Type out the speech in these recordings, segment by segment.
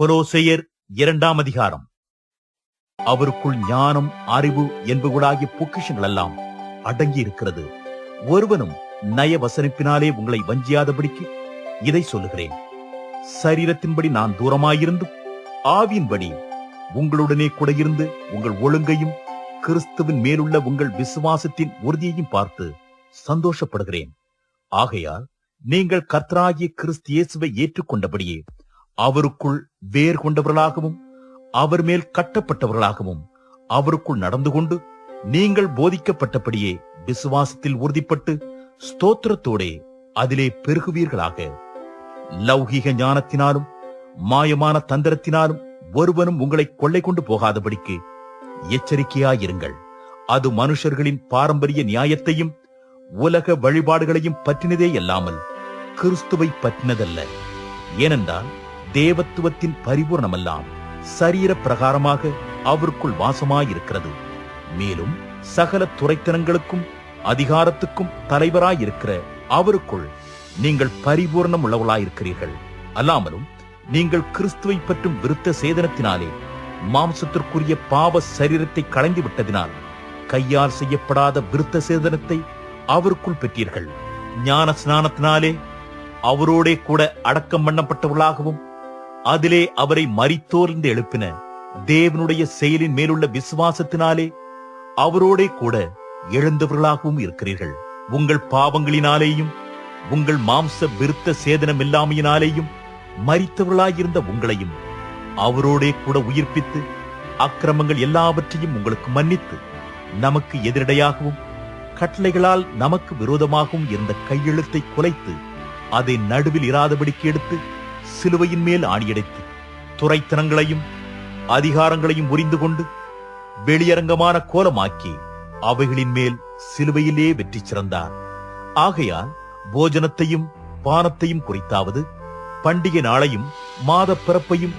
கொலோசையர் 2 அதிகாரம். அவருக்குள் ஞானம், அறிவு என்பவர்களாகிய பொக்கிஷங்கள் எல்லாம் அடங்கி இருக்கிறது. ஒருவனும் நயவசனிப்பினாலே உங்களை வஞ்சியாதபடிக்கு இதை சொல்லுகிறேன். சரீரத்தின்படி நான் தூரமாயிருந்தும் ஆவியின்படி உங்களுடனே கூட இருந்து உங்கள் ஒழுங்கையும் கிறிஸ்துவின் மேலுள்ள உங்கள் விசுவாசத்தின் உறுதியையும் பார்த்து சந்தோஷப்படுகிறேன். ஆகையால் நீங்கள் கர்த்தராகிய கிறிஸ்து இயேசுவை ஏற்றுக்கொண்டபடியே அவருக்குள் வேர் கொண்டவர்களாகவும் அவர் மேல் கட்டப்பட்டவர்களாகவும் அவருக்குள் நடந்து கொண்டு நீங்கள் போதிக்கப்பட்டபடியே விசுவாசத்தில் உறுதிப்பட்டு ஸ்தோத்திரத்தோடே அதிலே பெருகுவீர்களாக. லௌகீக ஞானத்தினாலும் மாயமான தந்திரத்தினாலும் ஒருவனும் உங்களை கொள்ளை கொண்டு போகாதபடிக்கு எச்சரிக்கையாயிருங்கள். அது மனுஷர்களின் பாரம்பரிய நியாயத்தையும் உலக வழிபாடுகளையும் பற்றினதே அல்லாமல் கிறிஸ்துவை பற்றினதல்ல. ஏனென்றால் தேவத்துவத்தின் பரிபூர்ணமெல்லாம் சரீர பிரகாரமாக அவருக்குள் வாசமாயிருக்கிறது. மேலும் சகல துரைத்தனங்களுக்கும் அதிகாரத்துக்கும் தலைவராயிருக்கிற அவருக்குள் நீங்கள் பரிபூர்ணம் உள்ளவர்களாயிருக்கிறீர்கள். அல்லாமலும் நீங்கள் கிறிஸ்துவை பற்றும் விருத்த சேதனத்தினாலே மாம்சத்திற்குரிய பாவ சரீரத்தை களைந்து விட்டதினால் கையால் செய்யப்படாத விருத்த சேதனத்தை அவருக்குள் பெற்றீர்கள். ஞான ஸ்நானத்தினாலே அவரோடே கூட அடக்கம் பண்ணப்பட்டவர்களாகவும் அதிலே அவரை மரித்தோர்ந்து எழுப்பின தேவனுடைய செயலின் மேலுள்ள விசுவாசத்தினாலே அவரோடே கூட எழுந்தவர்களாகவும் இருக்கிறீர்கள். உங்கள் பாவங்களினாலேயும் உங்கள் மாம்ச விருத்த சேதனம் இல்லாமையினாலேயும் மரித்தவர்களாயிருந்த உங்களையும் அவரோடே கூட உயிர்ப்பித்து அக்கிரமங்கள் எல்லாவற்றையும் உங்களுக்கு மன்னித்து நமக்கு எதிரடையாகவும் கட்டளைகளால் நமக்கு விரோதமாகவும் இருந்த கையெழுத்தை குலைத்து அதை நடுவில் இராதபடிக்கு எடுத்து சிலுவையின் மேல் ஆணியடைத்து துரைத்தனங்களையும் அதிகாரங்களையும் உரிந்து கொண்டு வெளியரங்கமான கோலமாக்கி அவைகளின் மேல் சிலுவையிலே வெற்றி சிறந்தார். ஆகையால் போஜனத்தையும் பானத்தையும் குறித்தாவது பண்டிகை நாளையும் மாத பிறப்பையும்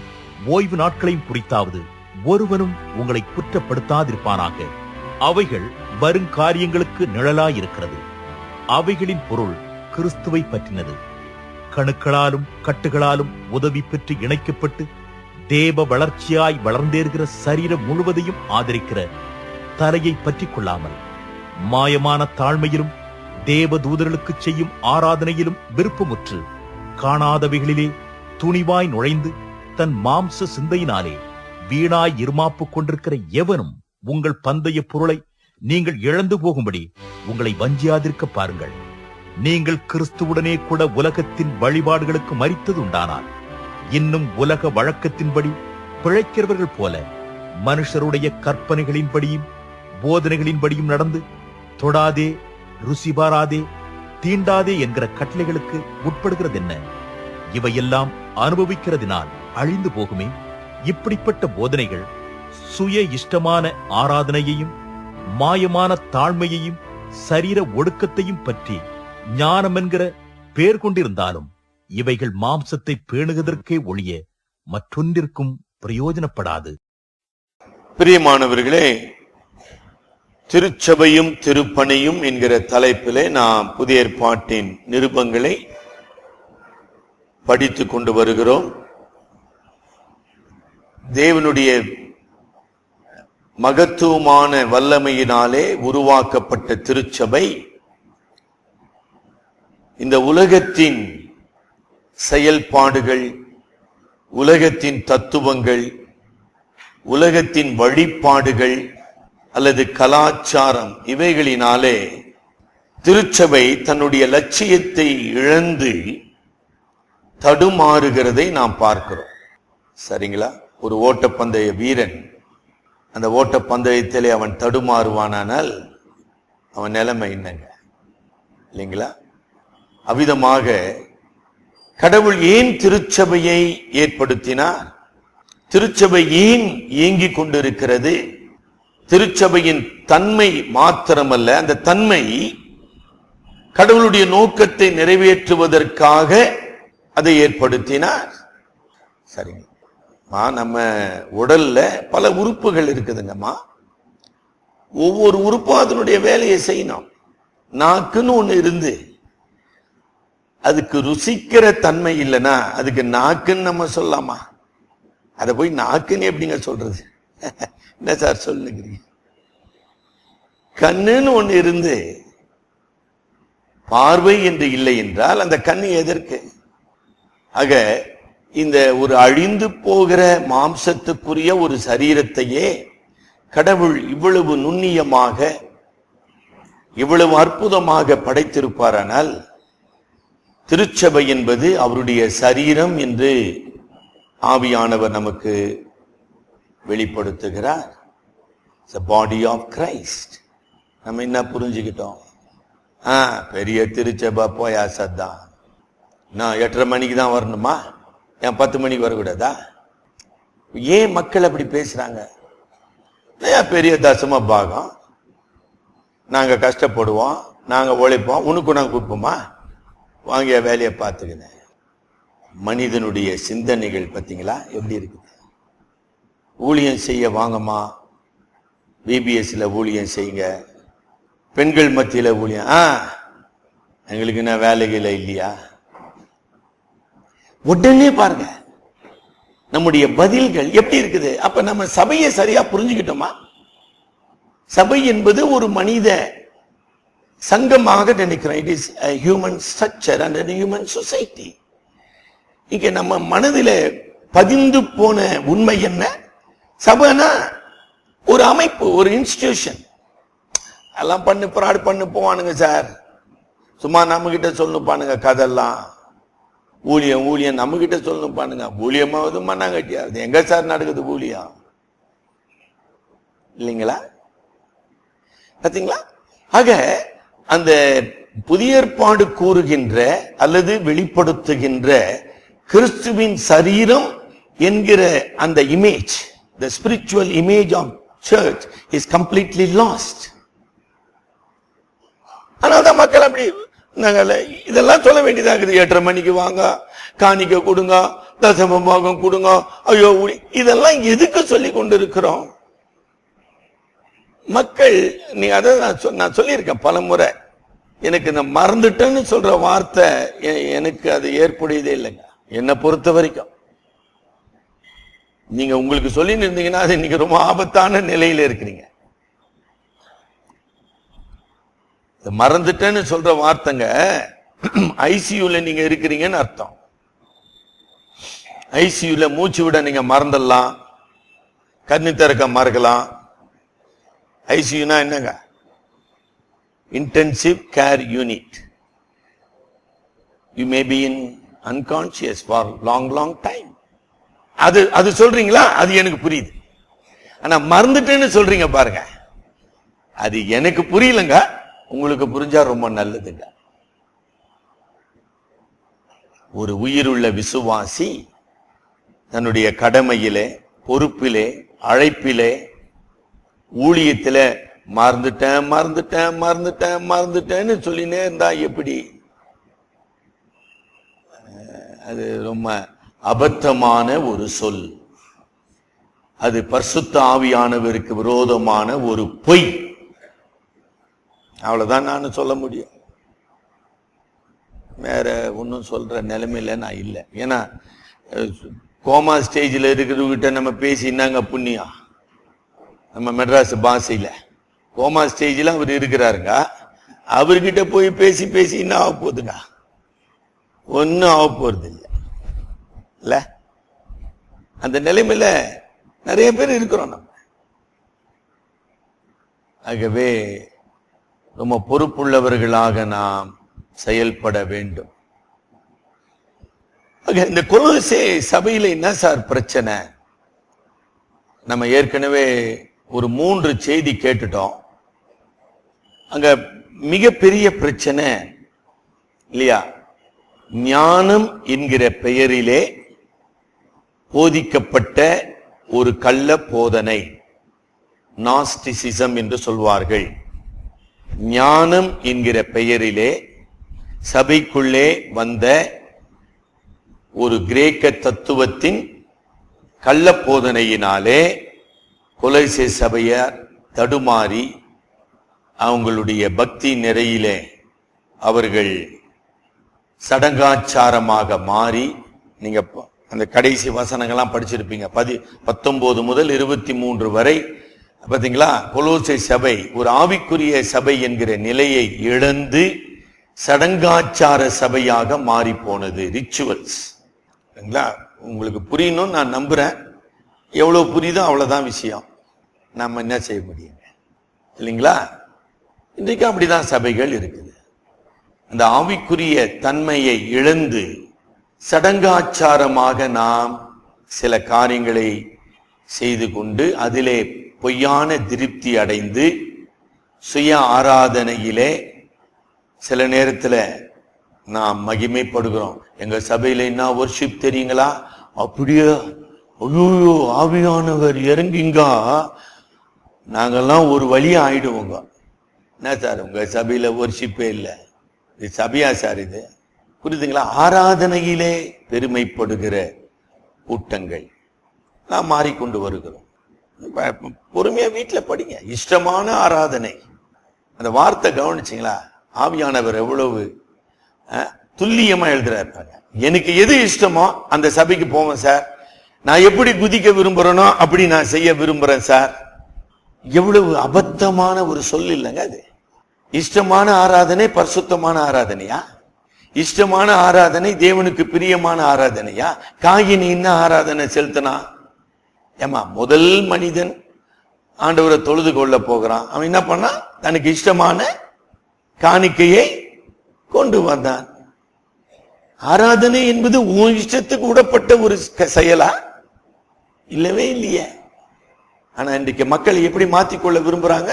ஓய்வு நாட்களையும் குறித்தாவது ஒருவனும் உங்களை குற்றப்படுத்தாதிருப்பானாக. அவைகள் வருங்காரியங்களுக்கு நிழலாயிருக்கிறது. அவைகளின் பொருள் கிறிஸ்துவை பற்றினது. கணுக்களாலும் கட்டுகளாலும் உதவி பெற்று இணைக்கப்பட்டு தேவ வளர்ச்சியாய் வளர்ந்தேறுகிற சரீரம் முழுவதையும் ஆதரிக்கிற தலையை பற்றிக் கொள்ளாமல் மாயமான தாழ்மையிலும் தேவ தூதர்களுக்கு செய்யும் ஆராதனையிலும் விருப்பமுற்று காணாதவைகளிலே துணிவாய் நுழைந்து தன் மாம்ச சிந்தையினாலே வீணாய் இருமாப்பு கொண்டிருக்கிற எவனும் உங்கள் பந்தய பொருளை நீங்கள் இழந்து போகும்படி உங்களை வஞ்சியாதிருக்க பாருங்கள். நீங்கள் கிறிஸ்துவுடனே கூட உலகத்தின் வழிபாடுகளுக்கு மரித்தது உண்டானால் இன்னும் உலக வழக்கத்தின்படி பிழைக்கிறவர்கள் போல மனுஷருடைய கற்பனைகளின்படியும் போதனைகளின்படியும் நடந்து தொடாதே, ருசி பாராதே, தீண்டாதே என்கிற கட்டளைகளுக்கு உட்படுகிறது என்ன? இவையெல்லாம் அனுபவிக்கிறதினால் அழிந்து போகுமே. இப்படிப்பட்ட போதனைகள் சுய இஷ்டமான ஆராதனையையும் மாயமான தாழ்மையையும் சரீர ஒடுக்கத்தையும் பற்றி ஞானம் என்கிற பேர் கொண்டிருந்தாலும் இவைகள் மாம்சத்தை பேணுவதற்கே ஒழிய மற்றொன்றிற்கும் பிரயோஜனப்படாது. பிரியமானவர்களே, திருச்சபையும் திருப்பணியும் என்கிற தலைப்பிலே நாம் புதிய ஏற்பாட்டின் நிருபங்களை படித்துக் கொண்டு வருகிறோம். தேவனுடைய மகத்துவமான வல்லமையினாலே உருவாக்கப்பட்ட திருச்சபை இந்த உலகத்தின் செயல்பாடுகள், உலகத்தின் தத்துவங்கள், உலகத்தின் வழிபாடுகள் அல்லது கலாச்சாரம் இவைகளினாலே திருச்சபை தன்னுடைய லட்சியத்தை இழந்து தடுமாறுகிறதை நாம் பார்க்கிறோம். சரிங்களா? ஒரு ஓட்டப்பந்தய வீரன் அந்த ஓட்டப்பந்தயத்திலே அவன் தடுமாறுவானால் அவன் நிலைமை என்னங்க? இல்லைங்களா? அவ்விதமாக கடவுள் ஏன் திருச்சபையை ஏற்படுத்தினார்? திருச்சபை ஏன் இயங்கிக் கொண்டிருக்கிறது? திருச்சபையின் தன்மை மாத்திரமல்ல, அந்த தன்மை கடவுளுடைய நோக்கத்தை நிறைவேற்றுவதற்காக அதை ஏற்படுத்தினார். சரிங்க, நம்ம உடல்ல பல உறுப்புகள் இருக்குதுங்கம்மா. ஒவ்வொரு உறுப்பும் அதனுடைய வேலையை செய்யணும். நாக்குன்னு ஒண்ணு இருந்து அதுக்கு ருசிக்கிற தன்மை இல்லைன்னா அதுக்கு நாக்குன்னு நம்ம சொல்லாமா? அதை போய் நாக்குன்னு எப்படிங்க சொல்றது? என்ன சார் சொல்லுங்கிறீங்க? கண்ணுன்னு ஒண்ணு இருந்து பார்வை என்று இல்லை என்றால் அந்த கண்ணு எதற்கு? ஆக இந்த ஒரு அழிந்து போகிற மாம்சத்துக்குரிய ஒரு சரீரத்தையே கடவுள் இவ்வளவு நுண்ணியமாக இவ்வளவு அற்புதமாக படைத்திருப்பாரானால் திருச்சபை என்பது அவருடைய சரீரம் என்று ஆவியானவர் நமக்கு வெளிப்படுத்துகிறார். The body of Christ. நம்ம என்ன புரிஞ்சுக்கிட்டோம்? பெரிய திருச்சபை போயா சத்தான், நான் 8:30 மணிக்கு தான் வரணுமா, ஏன் 10 மணிக்கு வரக்கூடாதா? ஏன் மக்கள் அப்படி பேசுறாங்க? பெரிய தசம பாகம், நாங்க கஷ்டப்படுவோம், நாங்க உழைப்போம், உனக்கு நாங்க கொடுப்போமா, வாங்கிய வேலையை பார்த்துக்கினேன். மனிதனுடைய சிந்தனைகள் பார்த்தீங்களா எப்படி இருக்குது? ஊழியம் செய்ய வாங்கம்மா, பிபிஎஸ்ல ஊழியம் செய்யுங்க, பெண்கள் மத்தியில ஊழியம், எங்களுக்கு என்ன வேலைகள் இல்லையா? உடனே பாருங்க நம்முடைய பதில்கள் எப்படி இருக்குது. அப்ப நம்ம சபையை சரியா புரிஞ்சுக்கிட்டோமா? சபை என்பது ஒரு மனித சங்கமாக நினைக்கிறோம். It is a human structure and a human society. இங்க நம்ம மனதில் பதிந்து போன உண்மை என்ன? சபைனா ஒரு அமைப்பு, ஒரு இன்ஸ்டிடியூஷன். எல்லாம் ஃப்ராட் பண்ணு போவானுங்க சார், சும்மா நம்ம கிட்ட சொல்லணும் பானுங்க கதெல்லாம். ஊழியம் ஊழியம் நம்ம கிட்ட சொல்லணும் பானுங்க, ஊழியமாவது மண்ணாங்கட்டியாவது. எங்க சார் நடக்குது ஊழியம்? இல்லைங்களா? பாத்தீங்களா? ஆக அந்த புதிய ஏற்பாடு கூறுகின்ற அல்லது வெளிப்படுத்துகின்ற கிறிஸ்துவின் சரீரம் என்கிற அந்த image, the spiritual image of church is completely lost. ஆனால் மக்கள் அப்படி இதெல்லாம் சொல்ல வேண்டியதாகுது. 8:30 மணிக்கு வாங்க, காணிக்க கொடுங்க, தசம பாகம் கொடுங்க, ஐயோ இதெல்லாம் எதுக்கு சொல்லி கொண்டு இருக்கிறோம்? மக்கள், நீ அதை நான் சொல்லியிருக்கேன் பல முறை, எனக்கு இந்த மறந்துட்டேன்னு சொல்ற வார்த்தை எனக்கு அது ஏற்புடையதே இல்லைங்க. என்னை பொறுத்த வரைக்கும் நீங்க உங்களுக்கு சொல்லி இருந்தீங்கன்னா அது இன்னைக்கு ரொம்ப ஆபத்தான நிலையில இருக்கிறீங்க. மறந்துட்டேன்னு சொல்ற வார்த்தைங்க, ஐசியூல நீங்க இருக்கிறீங்கன்னு அர்த்தம். ஐசியூல மூச்சு விட நீங்க மறந்துடலாம், கண்ணு திறக்க மறக்கலாம். ஐசியூனா என்னங்க? Intensive care unit. You may be in unconscious for long time. அது சொல்றீங்களா? அது எனக்கு புரியுது. ஆனா மறந்துட்டேன்னு சொல்றீங்க பாருங்க, அது எனக்கு புரியலங்க. உங்களுக்கு புரிஞ்சா ரொம்ப நல்லதுங்க. ஒரு உயிருள்ள விசுவாசி தன்னுடைய கடமையிலே, பொறுப்பிலே, அழைப்பிலே, ஊழியத்திலே மறந்துட்டேன்னு சொல்லினே இருந்தா எப்படி? அது ரொம்ப அபத்தமான ஒரு சொல். அது பரிசுத்த ஆவியானவருக்கு விரோதமான ஒரு பொய். அவ்வளவுதான் நான் சொல்ல முடியும். வேற ஒன்னும் சொல்ற நிலைமையில நான் இல்லை. ஏன்னா கோமா ஸ்டேஜில் இருக்கிறவங்கிட்ட நம்ம பேசி என்னங்க புண்ணியம்? நம்ம மெட்ராஸ் பாஷையில கோமா ஸ்டேஜில் அவர் இருக்கிறாருங்க, அவர்கிட்ட போய் பேசி என்ன ஆக போகுதுங்க? ஒன்னும் ஆக போறது இல்ல. அந்த நிலைமையில நிறைய பேர் இருக்கிறோம் நம்ம. ஆகவே ரொம்ப பொறுப்புள்ளவர்களாக நாம் செயல்பட வேண்டும். இந்த கொலோசே சபையில என்ன சார் பிரச்சனை? நம்ம ஏற்கனவே ஒரு 3 செய்தி கேட்டுட்டோம். அங்க மிகப்பெரிய பிரச்சனை இல்லையா? ஞானம் என்கிற பெயரிலே போதிக்கப்பட்ட ஒரு கள்ள போதனை, நாஸ்டிசிசம் என்று சொல்வார்கள். ஞானம் என்கிற பெயரிலே சபைக்குள்ளே வந்த ஒரு கிரேக்க தத்துவத்தின் கள்ள போதனையினாலே கொலோசே சபையார் தடுமாறி அவங்களுடைய பக்தி நிறையிலே அவர்கள் சடங்காச்சாரமாக மாறி, நீங்க அந்த கடைசி வசனங்கள்லாம் படிச்சிருப்பீங்க. 19 முதல் 23 வரை பாத்தீங்களா? கொலோசை சபை ஒரு ஆவிக்குரிய சபை என்கிற நிலையை இழந்து சடங்காச்சார சபையாக மாறி போனது. ரிச்சுவல்ஸ். உங்களுக்கு புரியணும் நான் நம்புறேன். எவ்வளவு புரியுதோ அவ்வளவுதான் விஷயம். நம்ம என்ன செய்ய முடியும் இல்லைங்களா? இன்றைக்கு அப்படிதான் சபைகள் இருக்குது. அந்த ஆவிக்குரிய தன்மையை இழந்து சடங்காச்சாரமாக நாம் சில காரியங்களை செய்து கொண்டு அதிலே பொய்யான திருப்தி அடைந்து சுய ஆராதனையிலே சில நேரத்தில் நாம் மகிமைப்படுகிறோம். எங்க சபையில என்ன வர்ஷிப் தெரியுங்களா? அப்படியே ஐயோ ஆவியானவர் இறங்கிங்க, நாங்கெல்லாம் ஒரு வழி ஆயிடுவோங்க. என்ன சார் உங்க சபையில வர்ஷிப்பே இல்லை, இது சபையா சார்? இது புரியுதுங்களா? ஆராதனையிலே பெருமைப்படுகிற கூட்டங்கள் நாம் மாறிக்கொண்டு வருகிறோம். பொறுமையா வீட்டுல படிங்க. இஷ்டமான ஆராதனை, அந்த வார்த்தை கவனிச்சிங்களா? ஆவியானவர் எவ்வளவு துல்லியமா எழுதுறாரு. எனக்கு எது இஷ்டமோ அந்த சபைக்கு போவேன் சார். நான் எப்படி குதிக்க விரும்புறேனோ அப்படி நான் செய்ய விரும்புறேன் சார். எவ்வளவு அபத்தமான ஒரு சொல் இல்லைங்க அது. இஷ்டமான ஆராதனை பரிசுத்தமான ஆராதனையா? இஷ்டமான ஆராதனை தேவனுக்கு பிரியமான ஆராதனையா? காயினி என்ன ஆராதனை செலுத்தினா? ஏமா முதல் மனிதன் ஆண்டவரை தொழுது கொள்ள போகிறான். அவன் என்ன பண்ணா? தனக்கு இஷ்டமான காணிக்கையை கொண்டு வந்தான். ஆராதனை என்பது உன் இஷ்டத்துக்கு விடப்பட்ட ஒரு செயலா? இல்லவே இல்லையே. ஆனா இன்றைக்கு மக்கள் எப்படி மாத்திக்கொள்ள விரும்புறாங்க?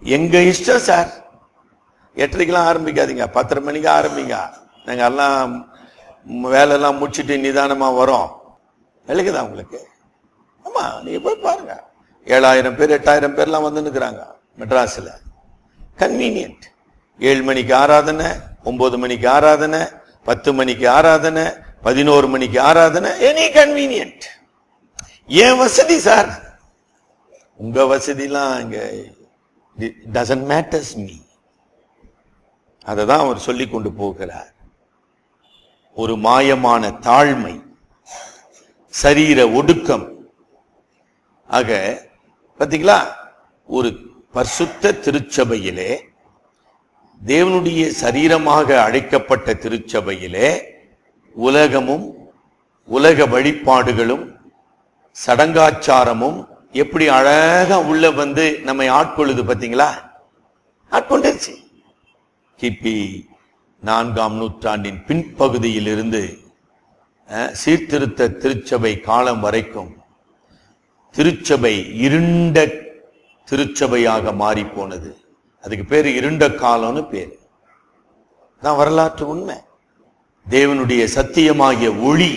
எங்க இஷ்டம் சார். 8:30 ஆரம்பிக்காதீங்க, 10:30 மணிக்கு ஆரம்பிங்க. நாங்க எல்லாம் வேலையெல்லாம் முடிச்சுட்டு நிதானமா வரோம். விளக்குதா உங்களுக்கு? ஆமா, நீங்க போய் பாருங்க. 7,000 பேர் 8,000 பேர்லாம் வந்து நிற்கிறாங்க மெட்ராஸ்ல. கன்வீனியன்ட். 7 மணிக்கு ஆராதனை, 9 மணிக்கு ஆராதனை, 10 மணிக்கு ஆராதனை, 11 மணிக்கு ஆராதனை. Any convenient. ஏன் வசதி சார்? உங்க வசதிலாம் இங்க doesn't matters me. அததான் அவர் சொல்லிக் கொண்டு போகிறார். ஒரு மாயமான தாழ்மை, சரீர ஒடுக்கம். ஆக பாத்தீங்களா, ஒரு பரிசுத்த திருச்சபையிலே, தேவனுடைய சரீரமாக அழைக்கப்பட்ட திருச்சபையிலே உலகமும் உலக வழிபாடுகளும் சடங்காச்சாரமும் எப்படி அழகா உள்ள வந்து நம்மை ஆட்கொள்ளுது பாத்தீங்களா? ஆட்கொண்டுருச்சு. கிபி 4ஆம் நூற்றாண்டின் பின்பகுதியில் இருந்து சீர்திருத்த திருச்சபை காலம் வரைக்கும் திருச்சபை இருண்ட திருச்சபையாக மாறி போனது. அதுக்கு பேரு இருண்ட காலம்னு பேரு. தான் வரலாற்று உண்மை. தேவனுடைய சத்தியமாகிய ஒளி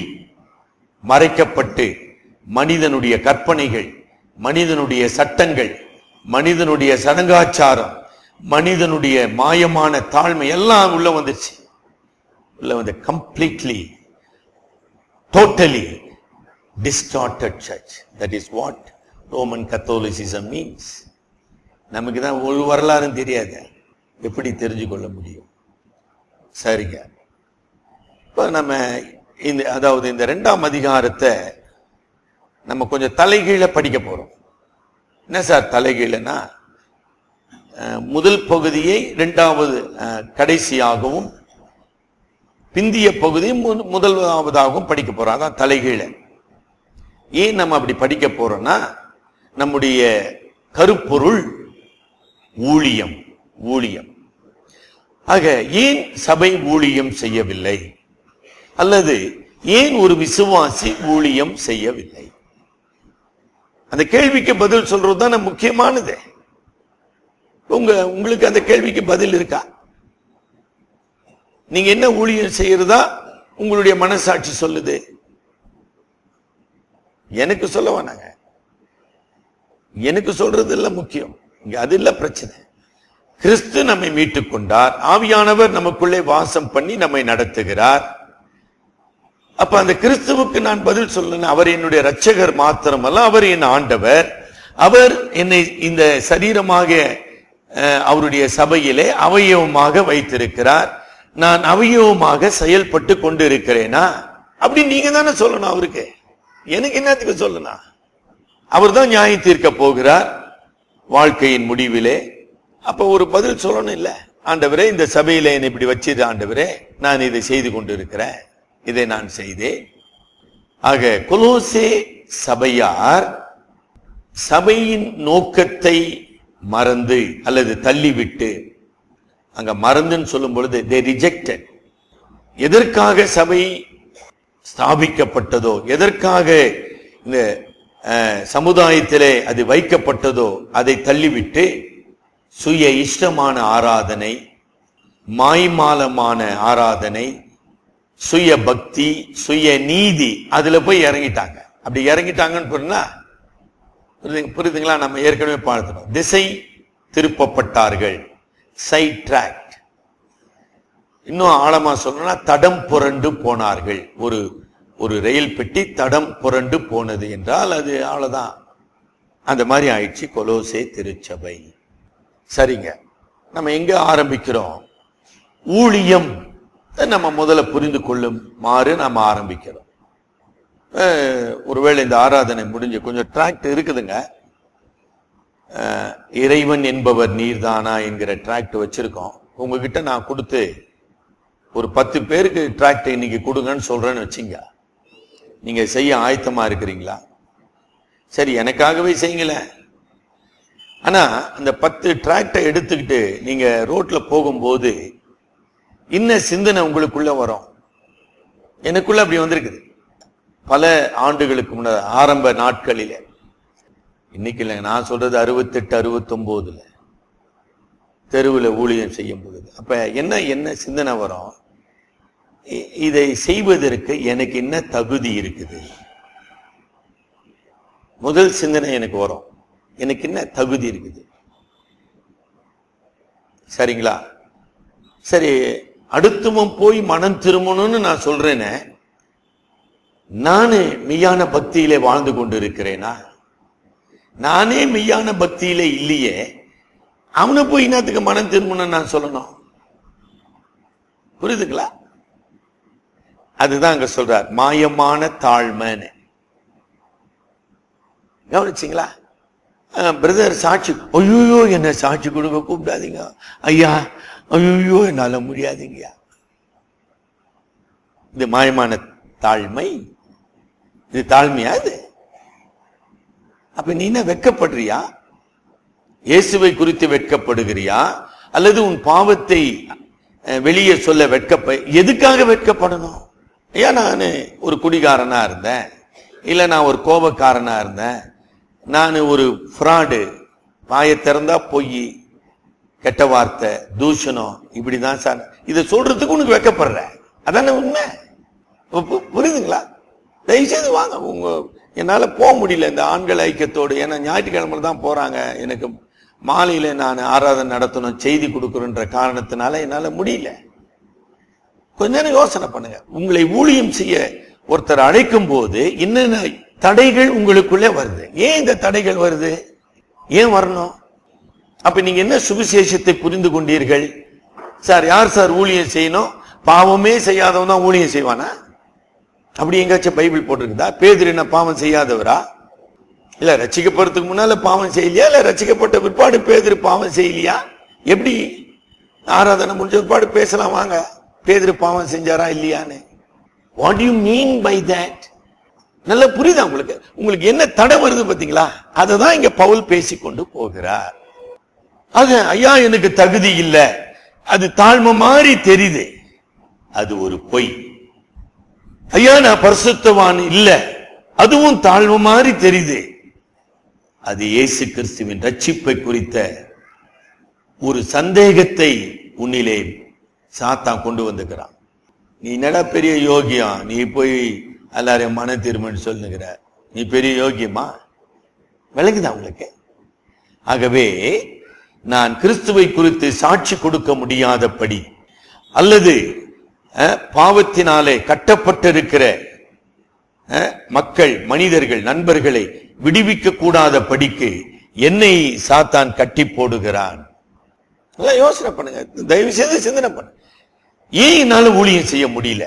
மறைக்கப்பட்டு மனிதனுடைய கற்பனைகள், மனிதனுடைய சட்டங்கள், மனிதனுடைய சடங்காச்சாரம், மனிதனுடைய மாயமான தாழ்மை எல்லாம் உள்ள வந்துச்சு. உள்ள வந்து completely totally distorted church. That is what Roman Catholicism means. நமக்கு தான் ஒரு வரலாறும் தெரியாது, எப்படி தெரிஞ்சு கொள்ள முடியும்? சரிங்க. இப்ப நம்ம அதாவது இந்த 2ஆம் அதிகாரத்தை நம்ம கொஞ்சம் தலைகீழ படிக்க போறோம். என்ன சார் தலைகீழனா? முதல் பகுதியை 2வது கடைசியாகவும் பிந்திய பகுதியை முதலாவதாகவும் படிக்க போறோம். அதான் தலைகீழ. ஏன் நம்ம அப்படி படிக்க போறோம்னா, நம்முடைய கருப்பொருள் ஊழியம். ஊழியம். ஆக ஏன் சபை ஊழியம் செய்யவில்லை, அல்லது ஏன் ஒரு விசுவாசி ஊழியம் செய்யவில்லை? அந்த கேள்விக்கு பதில் சொல்றதுதான் முக்கியமானது. உங்களுக்கு அந்த கேள்விக்கு பதில் இருக்கா? நீங்க என்ன ஊழியம் செய்யறதா உங்களுடைய மனசாட்சி சொல்லுது? எனக்கு சொல்ல வேணாங்க, எனக்கு சொல்றது இல்ல முக்கியம். இங்க அது இல்ல பிரச்சனை. கிறிஸ்து நம்மை மீட்டுக் கொண்டார். ஆவியானவர் நமக்குள்ளே வாசம் பண்ணி நம்மை நடத்துகிறார். அப்ப அந்த கிறிஸ்துவுக்கு நான் பதில் சொல்லணும். அவர் என்னுடைய இரட்சகர் மாத்திரமல்ல, அவர் என் ஆண்டவர். அவர் என்னை இந்த சரீரமாக அவருடைய சபையிலே அவயவமாக வைத்திருக்கிறார். நான் அவயவமாக செயல்பட்டு கொண்டிருக்கிறேனா? அப்படி நீங்க தானே சொல்லணும் அவருக்கு. எனக்கு என்னத்துக்கு சொல்லணும்? அவர் தான் நியாயம் தீர்க்க போகிறார் வாழ்க்கையின் முடிவிலே. அப்ப ஒரு பதில் சொல்லணும் இல்ல? ஆண்டவரே, இந்த சபையில என்னை இப்படி வச்சிரு ஆண்டவரே, நான் இதை செய்து கொண்டு இருக்கிறேன், இதை நான் செய்தேன். ஆக கொலோசே சபையார் சபையின் நோக்கத்தை மறந்து அல்லது தள்ளிவிட்டு, அங்க மறந்துன்னு சொல்லும் பொழுது they rejected, எதற்காக சபை ஸ்தாபிக்கப்பட்டதோ, எதற்காக இந்த சமுதாயத்திலே அது வைக்கப்பட்டதோ அதை தள்ளிவிட்டு சுய இஷ்டமான ஆராதனை, மாய்மாலமான ஆராதனை, சுய பக்தி, சுய நீதி, அதுல போய் இறங்கிட்டாங்க. அப்படி இறங்கிட்டாங்கன்னு சொன்னா புரியுதுங்களா? நம்ம ஏற்கனவே பார்த்துட்டோம். திசை திருப்பப்பட்டார்கள், சைட் டிராக்ட். இன்னும் ஆழமா சொல்லணும்னா தடம் புரண்டு போனார்கள். ஒரு ரயில் பெட்டி தடம் புரண்டு போனது என்றால் அது அவ்வளவுதான். அந்த மாதிரி ஆயிடுச்சு கொலோசே திருச்சபை. சரிங்க, நம்ம எங்க ஆரம்பிக்கிறோம்? ஊழியம் நம்ம முதல்ல புரிந்து கொள்ளுமாறு நம்ம ஆரம்பிக்கிறோம். ஒருவேளை இந்த ஆராதனை முடிஞ்சு கொஞ்சம் டிராக்ட் இருக்குதுங்க. இறைவன் என்பவர் நீர்தானா என்கிற டிராக்ட் வச்சிருக்கோம். உங்ககிட்ட நான் கொடுத்து ஒரு 10 பேருக்கு டிராக்ட் இன்னைக்கு கொடுங்கன்னு சொல்றேன்னு வச்சுங்க. நீங்க செய்ய ஆயத்தமா இருக்கிறீங்களா? சரி, எனக்காகவே செய்யுங்களேன். ஆனா அந்த 10 டிராக்டை எடுத்துக்கிட்டு நீங்க ரோட்ல போகும்போது இன்ன சிந்தனை உங்களுக்குள்ள வரும். எனக்குள்ள அப்படி வந்திருக்குது பல ஆண்டுகளுக்கு முன்னாடி, ஆரம்ப நாட்களில. இன்னைக்கு இல்லை, நான் சொல்றது 68, 69 தெருவில் ஊழியம் செய்யும் பொழுது. அப்ப என்ன சிந்தனை வரும்? இதை செய்வதற்கு எனக்கு என்ன தகுதி இருக்குது? முதல் சிந்தனை எனக்கு வரும், எனக்கு என்ன தகுதி இருக்குது. சரிங்களா? சரி, அடுத்தவன் போய் மனம் திரும்பணும்னு நான் சொல்றேனே, நானே மெய்யான பக்தியிலே வாழ்ந்து கொண்டு இருக்கிறேனா? நானே மெய்யான பக்தியிலே இல்லையே, அவனை போய் என்னத்துக்கு மனம் திரும்பணும்னு நான் சொல்லணும்? புரியுதுங்களா? அதுதான் அங்க சொல்றார், மாயமான தாழ்மைன்னு. கவனிச்சிங்களா? பிரதர் சாட்சி, ஐயோ என்ன சாட்சி கொடுக்க கூப்பிடாதீங்க ஐயா, ஐயோ என்னால முடியாதீங்கயா. இது மாயமான தாழ்மை. இது தாழ்மையா? இது அப்ப நீ என்ன வெட்கப்படுறியா? இயேசுவை குறித்து வெட்கப்படுகிறியா? அல்லது உன் பாவத்தை வெளியே சொல்ல எதுக்காக வெட்கப்படணும்? ஏன் நான் ஒரு குடிகாரனா இருந்தேன், இல்ல நான் ஒரு கோபக்காரனா இருந்தேன், நான் ஒரு ஃப்ராடு, வாயை திறந்தா பொய், கெட்ட வார்த்தை, தூஷணம், இப்படிதான் சார், இதை சொல்றதுக்கு உனக்கு வெட்கப்படுற. அதானே உண்மை. புரியுதுங்களா? தயவுசெய்து வாங்க. என்னால போக முடியல இந்த ஆண்கள் ஐக்கியத்தோடு. ஏன்னா ஞாயிற்றுக்கிழமை தான் போறாங்க. எனக்கு மாலையில நான் ஆராதனை நடத்தணும், செய்தி கொடுக்கணுன்ற காரணத்தினால என்னால முடியல. கொஞ்ச நேரம் யோசனை பண்ணுங்க. உங்களை ஊழியம் செய்ய ஒருத்தர் அழைக்கும் போது என்னென்ன தடைகள் உங்களுக்குள்ளே வருது? ஏன் இந்த தடைகள் வருது? ஏன் வரணும்? அப்ப நீங்க என்ன சுவிசேஷத்தை புரிந்து கொண்டீர்கள்? சார், யார் சார் ஊழியம் செய்யணும்? பாவமே செய்யாதவன் தான் ஊழியம் செய்வானா? அப்படி எங்காச்சும் பைபிள் போட்டிருக்குதா? பேதுரு என்ன பாவம் செய்யாதவரா? இல்ல ரட்சிக்கப்படுறதுக்கு முன்னால பாவம் செய்யலையா? இல்ல ரட்சிக்கப்பட்ட பிற்பாடு பேதுரு பாவம் செய்யலையா? எப்படி? ஆராதனை முடிஞ்ச பிற்பாடு பேசலாம் வாங்க, பேதுரு பாவம் செஞ்சாரா இல்லையான்னு. What you mean by that? நல்லா புரியுதா உங்களுக்கு? உங்களுக்கு என்ன தடை வருது பாத்தீங்களா? அததான் இங்க பவுல் பேசிக்கொண்டு போகிறார். ஆக ஐயா எனக்கு தகுதி இல்ல, அது தாழ்மை மாதிரி தெரியுது, அது ஒரு பொய். ஐயா நான் பரிசுத்தவான் இல்ல, அதுவும் தாழ்வு மாதிரி தெரியுது, அது இயேசு கிறிஸ்துவின் ரட்சிப்பை குறித்த ஒரு சந்தேகத்தை உன்னிலே சாத்தான் கொண்டு வந்துக்கிறான். நீ என்னடா பெரிய யோகியா, நீ போய் எல்லாரையும் மன திரும்பன்னு சொல்லுகிற, நீ பெரிய யோகியமா? விளங்குதா உங்களுக்கு? ஆகவே நான் கிறிஸ்துவை குறித்து சாட்சி கொடுக்க முடியாதபடி அல்லது பாவத்தினாலே கட்டப்பட்டிருக்கிற மக்கள், மனிதர்கள், நண்பர்களை விடுவிக்க கூடாத படிக்கு என்னை சாத்தான் கட்டி போடுகிறான். யோசனை பண்ணுங்க, தயவு செய்து சிந்தனை பண்ணு. ஏன் என்னால ஊழியம் செய்ய முடியல?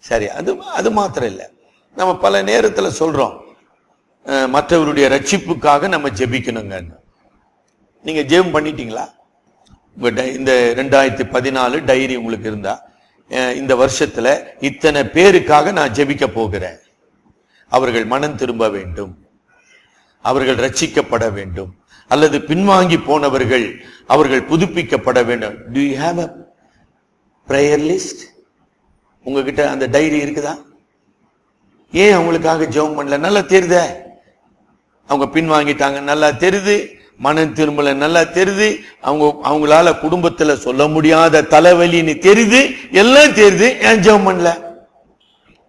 சரி, அது மாத்திரம் இல்லை. நம்ம பல நேரத்துல சொல்றோம் மற்றவருடைய ரட்சிப்புக்காக நம்ம ஜெபிக்கணுங்க. நீங்க ஜெபம் பண்ணிட்டீங்களா? இந்த 2014 டைரி உங்களுக்கு இருந்தா, இந்த வருஷத்துல இத்தனை பேருக்காக நான் ஜெபிக்க போகிறேன், அவர்கள் மனம் திரும்ப வேண்டும், அவர்கள் ரட்சிக்கப்பட வேண்டும், அல்லது பின்வாங்கி போனவர்கள் அவர்கள் புதுப்பிக்கப்பட வேண்டும். Do you have a prayer list? உங்ககிட்ட அந்த டைரி இருக்குதா? ஏன் அவங்களுக்காக ஜெபம் பண்ணல? நல்லா தெரியுத, அவங்க பின்வாங்கிட்டாங்க, நல்லா தெரியுது, மனம் திரும்பல, நல்லா தெரியுது, அவங்களால குடும்பத்துல சொல்ல முடியாத தலைவலின்னு தெரியுது, எல்லாம் தெரியுது, ஏன் ஜெபம் பண்ணல?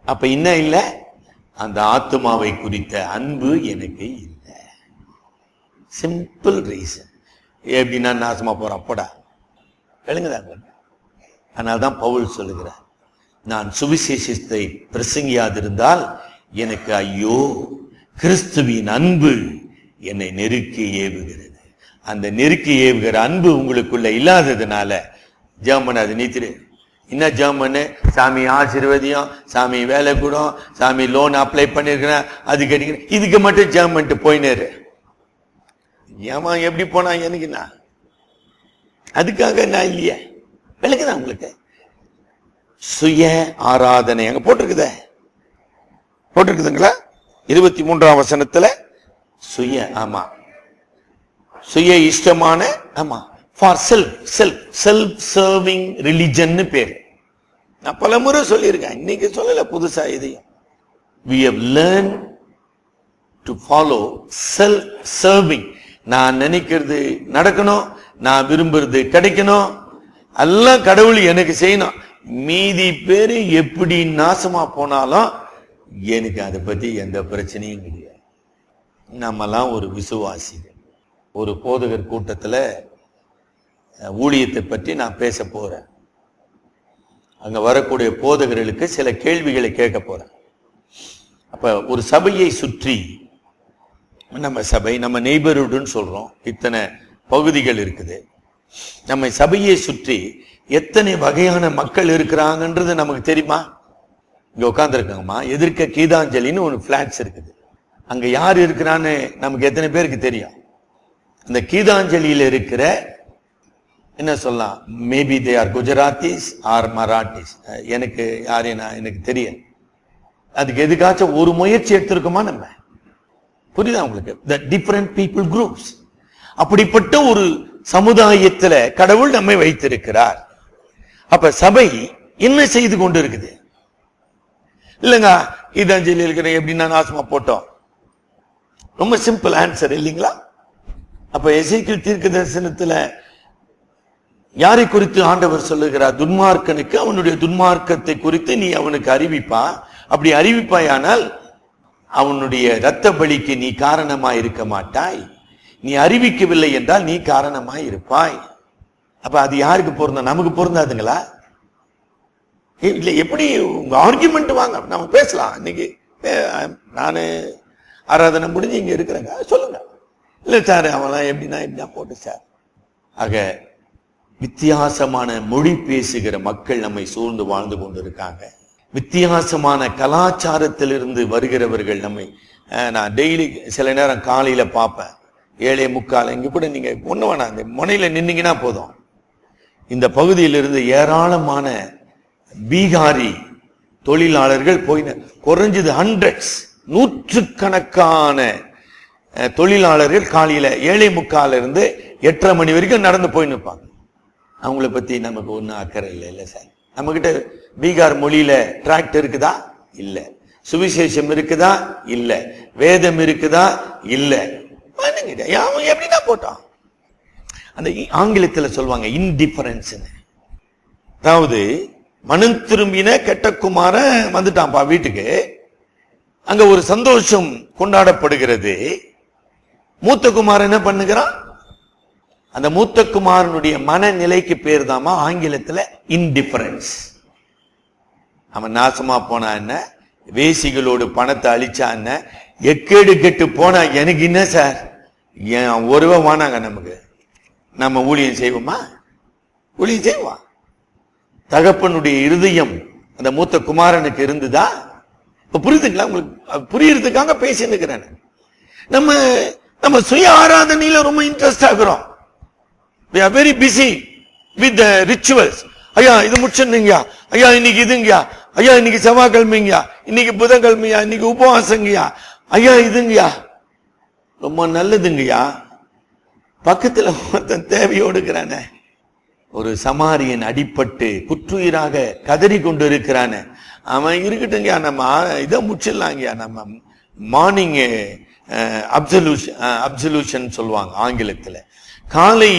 அப்ப என்ன இல்ல? அந்த ஆத்மாவை குறித்த அன்பு எனக்கு இல்லை. Simple reason. எப்படின்னா நாசமா போறான் போடா, விளங்குதாங்க? அதனால்தான் பவுல் சொல்லுகிறார், நான் சுவிசேஷத்தை பிரசங்கியாதிருந்தால் எனக்கு ஐயோ, கிறிஸ்துவின் அன்பு என்னை நெருக்கி ஏவுகிறது. அந்த நெருக்கி ஏவுகிற அன்பு உங்களுக்குள்ள இல்லாததுனால ஜெபம் பண்ணாது. நீத்திரு என்ன ஜெபம் பண்ணு? சாமி ஆசீர்வதியம், சாமி வேலை கூடும், சாமி லோன் அப்ளை பண்ணிருக்கிறேன், அது கிடைக்கிறேன், இதுக்கு மட்டும் ஜெபம் பண்ணிட்டு போயினேரு. ஏமா எப்படி போனா எனக்கு நான் அதுக்காக நான் இல்லையே. விளக்குதான் உங்களுக்கு? சுய ஆராதனை அங்க போட்டிருக்குதுங்களா? 23ஆம் வசனத்துல சுய, ஆமா, சுய இஷ்டமான, ஆமா, ஃபார் செல்ஃப் சர்விங் ரிலிஜன் பேரு. நான் பல முறை சொல்லியிருக்கேன், இன்னைக்கு சொல்லல புதுசா இதையும். We have learned to follow self serving. நான் நினைக்கிறது நடக்கணும், நான் விரும்புறது கிடைக்கணும், எல்லாம் கடவுள் எனக்கு செய்யணும், மீதி பேரு எப்படி நாசமா போனாலும் எனக்கு அதை பத்தி எந்த பிரச்சனையும் கிடையாது. நம்மெல்லாம் ஒரு விசுவாசிகள். ஒரு போதகர் கூட்டத்துல ஊழியத்தை பற்றி நான் பேச போறேன். அங்க வரக்கூடிய போதகர்களுக்கு சில கேள்விகளை கேட்க போறேன். அப்ப ஒரு சபையை சுற்றி, நம்ம சபை, நம்ம நெய்பர்ஹுட்னு சொல்றோம், இத்தனை பகுதிகள் இருக்குது. நம்ம சபையை சுற்றி எத்தனை வகையான மக்கள் இருக்கிறாங்கன்றது நமக்கு தெரியுமா? இங்க உட்கார்ந்துருக்காங்கம்மா, எதிர்க்க கீதாஞ்சலின்னு ஒரு பிளாட்ஸ் இருக்குது. அங்க யார் இருக்கிறான்னு நமக்கு எத்தனை பேருக்கு தெரியும்? அந்த கீதாஞ்சலியில இருக்கிற, என்ன சொல்லலாம், maybe they are Gujaratis or Marathis, எனக்கு எனக்கு தெரியும். அதுக்கு எதுக்காச்சும் ஒரு முயற்சி எடுத்திருக்கோமா நம்ம? புரியுதா உங்களுக்கு? the different people groups. அப்படிப்பட்ட ஒரு சமுதாயத்துல கடவுள் நம்மை வைத்திருக்கிறார். அப்ப சபை என்ன செய்து கொண்டு இருக்குது? இல்லங்க கீதாஞ்சலி இருக்கிற எப்படின்னா நாசமா போட்டோம். ரொம்ப சிம்பிள் ஆன்சர் இல்லைங்களா? அப்ப எசேக்கியேல் தீர்க்க தரிசனத்துல யாரை குறித்து ஆண்டவர் சொல்லுகிறார்? துன்மார்க்கனுக்கு அவனுடைய துன்மார்க்கத்தை குறித்து நீ அவனுக்கு அறிவிப்பா. அப்படி அறிவிப்பாயானால் அவனுடைய இரத்த பலிக்கு நீ காரணமாய் இருக்க மாட்டாய். நீ அறிவிக்கவில்லை என்றால் நீ காரணமாய் இருப்பாய். அப்ப அது யாருக்கு பொருந்தா? நமக்கு பொருந்தாதுங்களா? இல்ல, எப்படி உங்க ஆர்குமெண்ட் வாங்க, நம்ம பேசலாம். இன்னைக்கு நானு ஆராதனை முடிஞ்சு இங்க இருக்கிறேங்க, சொல்லுங்க. இல்ல சார், அவெல்லாம் எப்படின்னா போட்டு சார். ஆக வித்தியாசமான மொழி பேசுகிற மக்கள் நம்மை சூழ்ந்து வாழ்ந்து கொண்டு இருக்காங்க. வித்தியாசமான கலாச்சாரத்திலிருந்து வருகிறவர்கள் நம்மை, நான் டெய்லி சில நேரம் காலையில பார்ப்பேன், 7:45 இங்க கூட நீங்க ஒண்ணு வேணாம், இந்த முனையில நின்னீங்கன்னா போதும், இந்த பகுதியிலிருந்து ஏராளமான பீகாரி தொழிலாளர்கள் போய், குறைஞ்சது ஹண்ட்ரட்ஸ், நூற்றுக்கணக்கான தொழிலாளர்கள் காலையில 7:45 இருந்து 8:30 மணி வரைக்கும் நடந்து போய் நிற்பாங்க. அவங்கள பத்தி நமக்கு ஒன்னும் அக்கறை இல்லை. இல்ல சார், நம்ம கிட்ட பீகார் மொழியில டிராக்ட் இருக்குதா? இல்ல. சுவிசேஷம் இருக்குதா? இல்ல. வேதம் இருக்குதா? இல்ல. எப்படின்னா போட்டான். அந்த ஆங்கிலத்துல சொல்லுவாங்க இன்டிஃபரன்ஸ். அதாவது மனம் திரும்பின கெட்ட குமாரன் வந்துட்டான்ப்பா வீட்டுக்கு, அங்க ஒரு சந்தோஷம் கொண்டாடப்படுகிறது. மூத்த குமாரன் என்ன பண்ணுகிறான்? அந்த மூத்த குமாரனுடைய மனநிலைக்கு பேர் தாமா ஆங்கிலத்துல இன்டிஃபரன்ஸ். அவன் நாசமா போனா என்ன, வேசிகளோடு பணத்தை அழிச்சா என்ன, எக்கேடு கெட்டு போனா எனக்கு என்ன சார், ஏன் ஒருவ வானாங்க நமக்கு, நம்ம ஊழியம் செய்வோமா? ஊழியம் செய்வோம். தகப்பனுடைய இருதயம் அந்த மூத்த குமாரனுக்கு இருந்ததா? இப்ப புரியுதுங்களா உங்களுக்கு? புரியறதுக்காக பேசின்னு இருக்கிறேன். நம்ம சுய ஆராதனையில ரொம்ப இன்ட்ரெஸ்ட் ஆகிறோம். we are very busy with the rituals. ஐயா இது முடிச்சுங்கயா, ஐயா இன்னைக்கு இதுங்கயா, ஐயா இன்னைக்கு செவ்வாய்க்கிழமைங்கயா, இன்னைக்கு புதன்கிழமையா, இன்னைக்கு உபவாசங்கயா, ஐயா இதுங்கயா. ரொம்ப நல்லதுங்கயா. பக்கத்துல ஒருத்தன் தேவையோடு இருக்கிறானே, ஒரு சமாரியன் அடிபட்டு குற்றுயிராக கதறி கொண்டு இருக்கிறானே, அவன் இருக்கட்டுங்கயா, நம்ம இதை முடிச்சிடலாங்கயா. நம்ம மார்னிங் அப்சல்யூஷன் சொல்லுவாங்க ஆங்கிலத்துல, காலை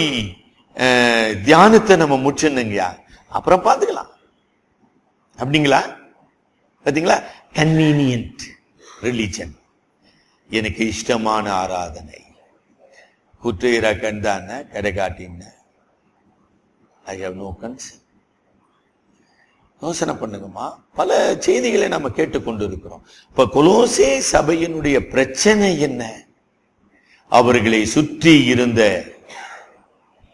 தியானத்தை நம்ம முடிச்சிடணுங்கயா, அப்புறம் பார்த்துக்கலாம். அப்படிங்களா? பாத்தீங்களா? கன்வீனியன்ட் ரிலிஜன், எனக்கு இஷ்டமான ஆராதனை. குற்றுயிரா கண்டான கடைகாட்டின, ஐ ஹவ் நோ கன்சர்ன். யோசனை பண்ணுங்கம்மா. பல செய்திகளை நம்ம கேட்டுக்கொண்டு இருக்கிறோம். இப்ப கொலோசே சபையினுடைய பிரச்சனை என்ன? அவர்களை சுற்றி இருந்த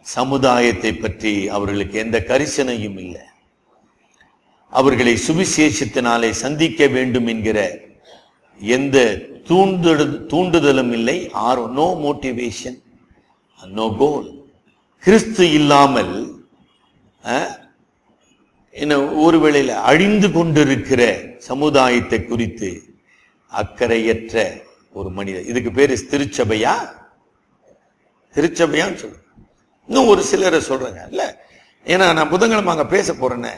சமுதாயத்தை பற்றி அவர்களுக்கு எந்த கரிசனையும் இல்லை. அவர்களை சுவிசேஷத்தினாலே சந்திக்க வேண்டும் என்கிற எந்த தூண்டுதலும் இல்லை. Or no motivation, no goal. கிறிஸ்து இல்லாமல் ஒருவேளையில அழிந்து கொண்டிருக்கிற சமுதாயத்தை குறித்து அக்கறையற்ற ஒரு மனிதர். இதுக்கு பேரு திருச்சபையா? திருச்சபையான்னு சொல்ற. இன்னும் ஒரு சிலரை சொல்றேங்க, இல்ல ஏன்னா நான் புதன்கிழமை அங்க பேச போறேன்னு,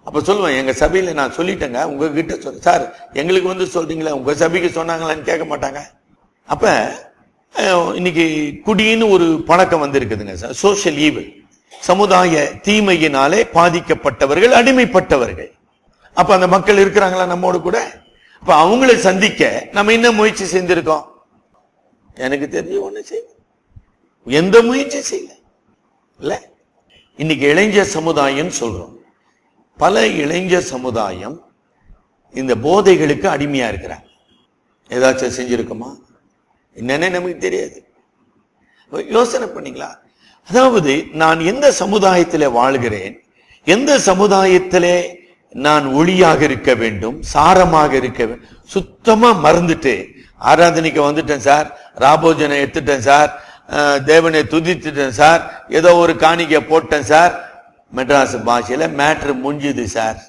அப்ப சொல்லுவேன், எங்க சபையில நான் சொல்லிட்டேங்க, உங்ககிட்ட சொல்ல சார், எங்களுக்கு வந்து சொல்றீங்களா, உங்க சபைக்கு சொன்னாங்களான்னு கேட்க மாட்டாங்க. அப்ப இன்னைக்கு குடின்னு ஒரு பழக்கம் வந்திருக்குதுங்க சார், சோஷியல் ஈவில், சமுதாய தீமையினாலே பாதிக்கப்பட்டவர்கள், அடிமைப்பட்டவர்கள். அப்ப அந்த மக்கள் இருக்கிறாங்களா நம்மோடு கூட? அப்ப அவங்களை சந்திக்க நம்ம என்ன முயற்சி செஞ்சிருக்கோம்? எனக்கு தெரிஞ்ச ஒண்ணு செய்ய, எந்த முயற்சி செய்யல. இல்ல இன்னைக்கு இளைஞர் சமுதாயம் சொல்றோம். பல இளைஞர் சமுதாயம் இந்த போதைகளுக்கு அடிமையா இருக்கிறாங்க. ஏதாச்சும் செஞ்சிருக்குமா என்னன்னு நமக்கு தெரியாது. யோசனை பண்ணீங்களா? அதாவது நான் எந்த சமுதாயத்திலே வாழ்கிறேன், எந்த சமுதாயத்திலே நான் ஒளியாக இருக்க வேண்டும், சாரமாக இருக்க வேண்டும், சுத்தமா மறந்துட்டு ஆராதனைக்கு வந்துட்டேன் சார், ராபோஜனை எடுத்துட்டேன் சார், தேவனை துதித்துட்டேன் சார், ஏதோ ஒரு காணிக்கை போட்டேன் சார், மெட்ராஸ் பாஷையில மேட்ரு முடிஞ்சுது சார்.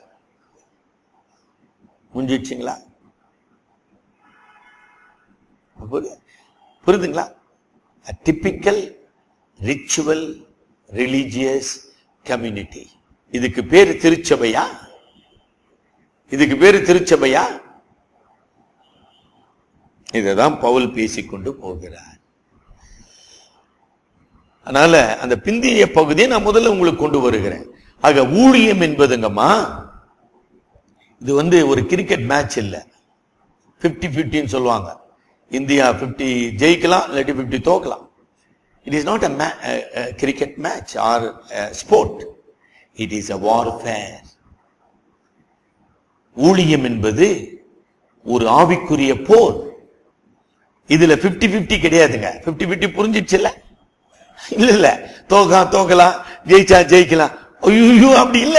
முடிஞ்சிடுச்சுங்களா? புரியுதுங்களா? Typical ritual religious community. இதுக்கு பேரு திருச்சபையா? இதுக்கு பேரு திருச்சபையா? இதைதான் பவுல் பேசிக்கொண்டு போகிறார். அதனால அந்த பிந்திய பகுதியை நான் முதல்ல உங்களுக்கு கொண்டு வருகிறேன். ஆக ஊழியம் என்பதுங்கம்மா, இது ஒரு கிரிக்கெட் மேட்ச் இல்ல. 50-50 சொல்லுவாங்க. இந்தியா 50 ஜெயிக்கலாம், இல்லாட்டி 50 தோக்கலாம். It is not a cricket match or a sport. It is a warfare. ஊழியம் என்பது ஒரு ஆவிக்குரிய போர். இதுல 50-50 கிடையாதுங்க. 50-50 புரிஞ்சிடுச்சு இல்ல? இல்ல தோக்கலாம், ஜெயிச்சா ஜெயிக்கலாம், ஐயோ அப்படி இல்ல.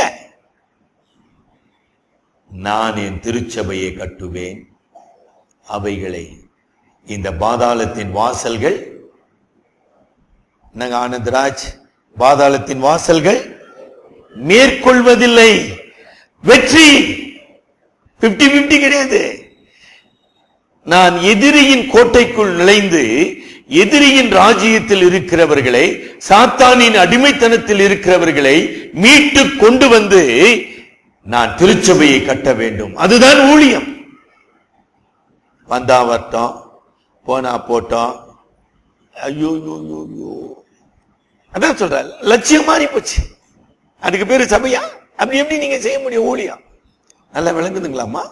நான் என் திருச்சபையை கட்டுவேன், அவைகளை இந்த பாதாளத்தின் வாசல்கள், நாங்க ஆனந்தராஜ், பாதாளத்தின் வாசல்கள் மேற்கொள்வதில்லை. வெற்றி 50-50 கிடையாது. நான் எதிரியின் கோட்டைக்குள் நுழைந்து எதிரியின் ராஜ்யத்தில் இருக்கிறவர்களை, சாத்தானின் அடிமைத்தனத்தில் இருக்கிறவர்களை மீட்டு கொண்டு வந்து நான் திருச்சபையை கட்ட வேண்டும். அதுதான் ஊழியம். வந்தா வரட்டும், போனா போட்டோம், ஐயோ அதான் சொல்ற, லட்சியம் மாறி போச்சு. அதுக்கு பேரு சபையா? அப்படி எப்படி நீங்க செய்ய முடியும் ஊழியம்? நல்லா விளங்குதுங்களாமா?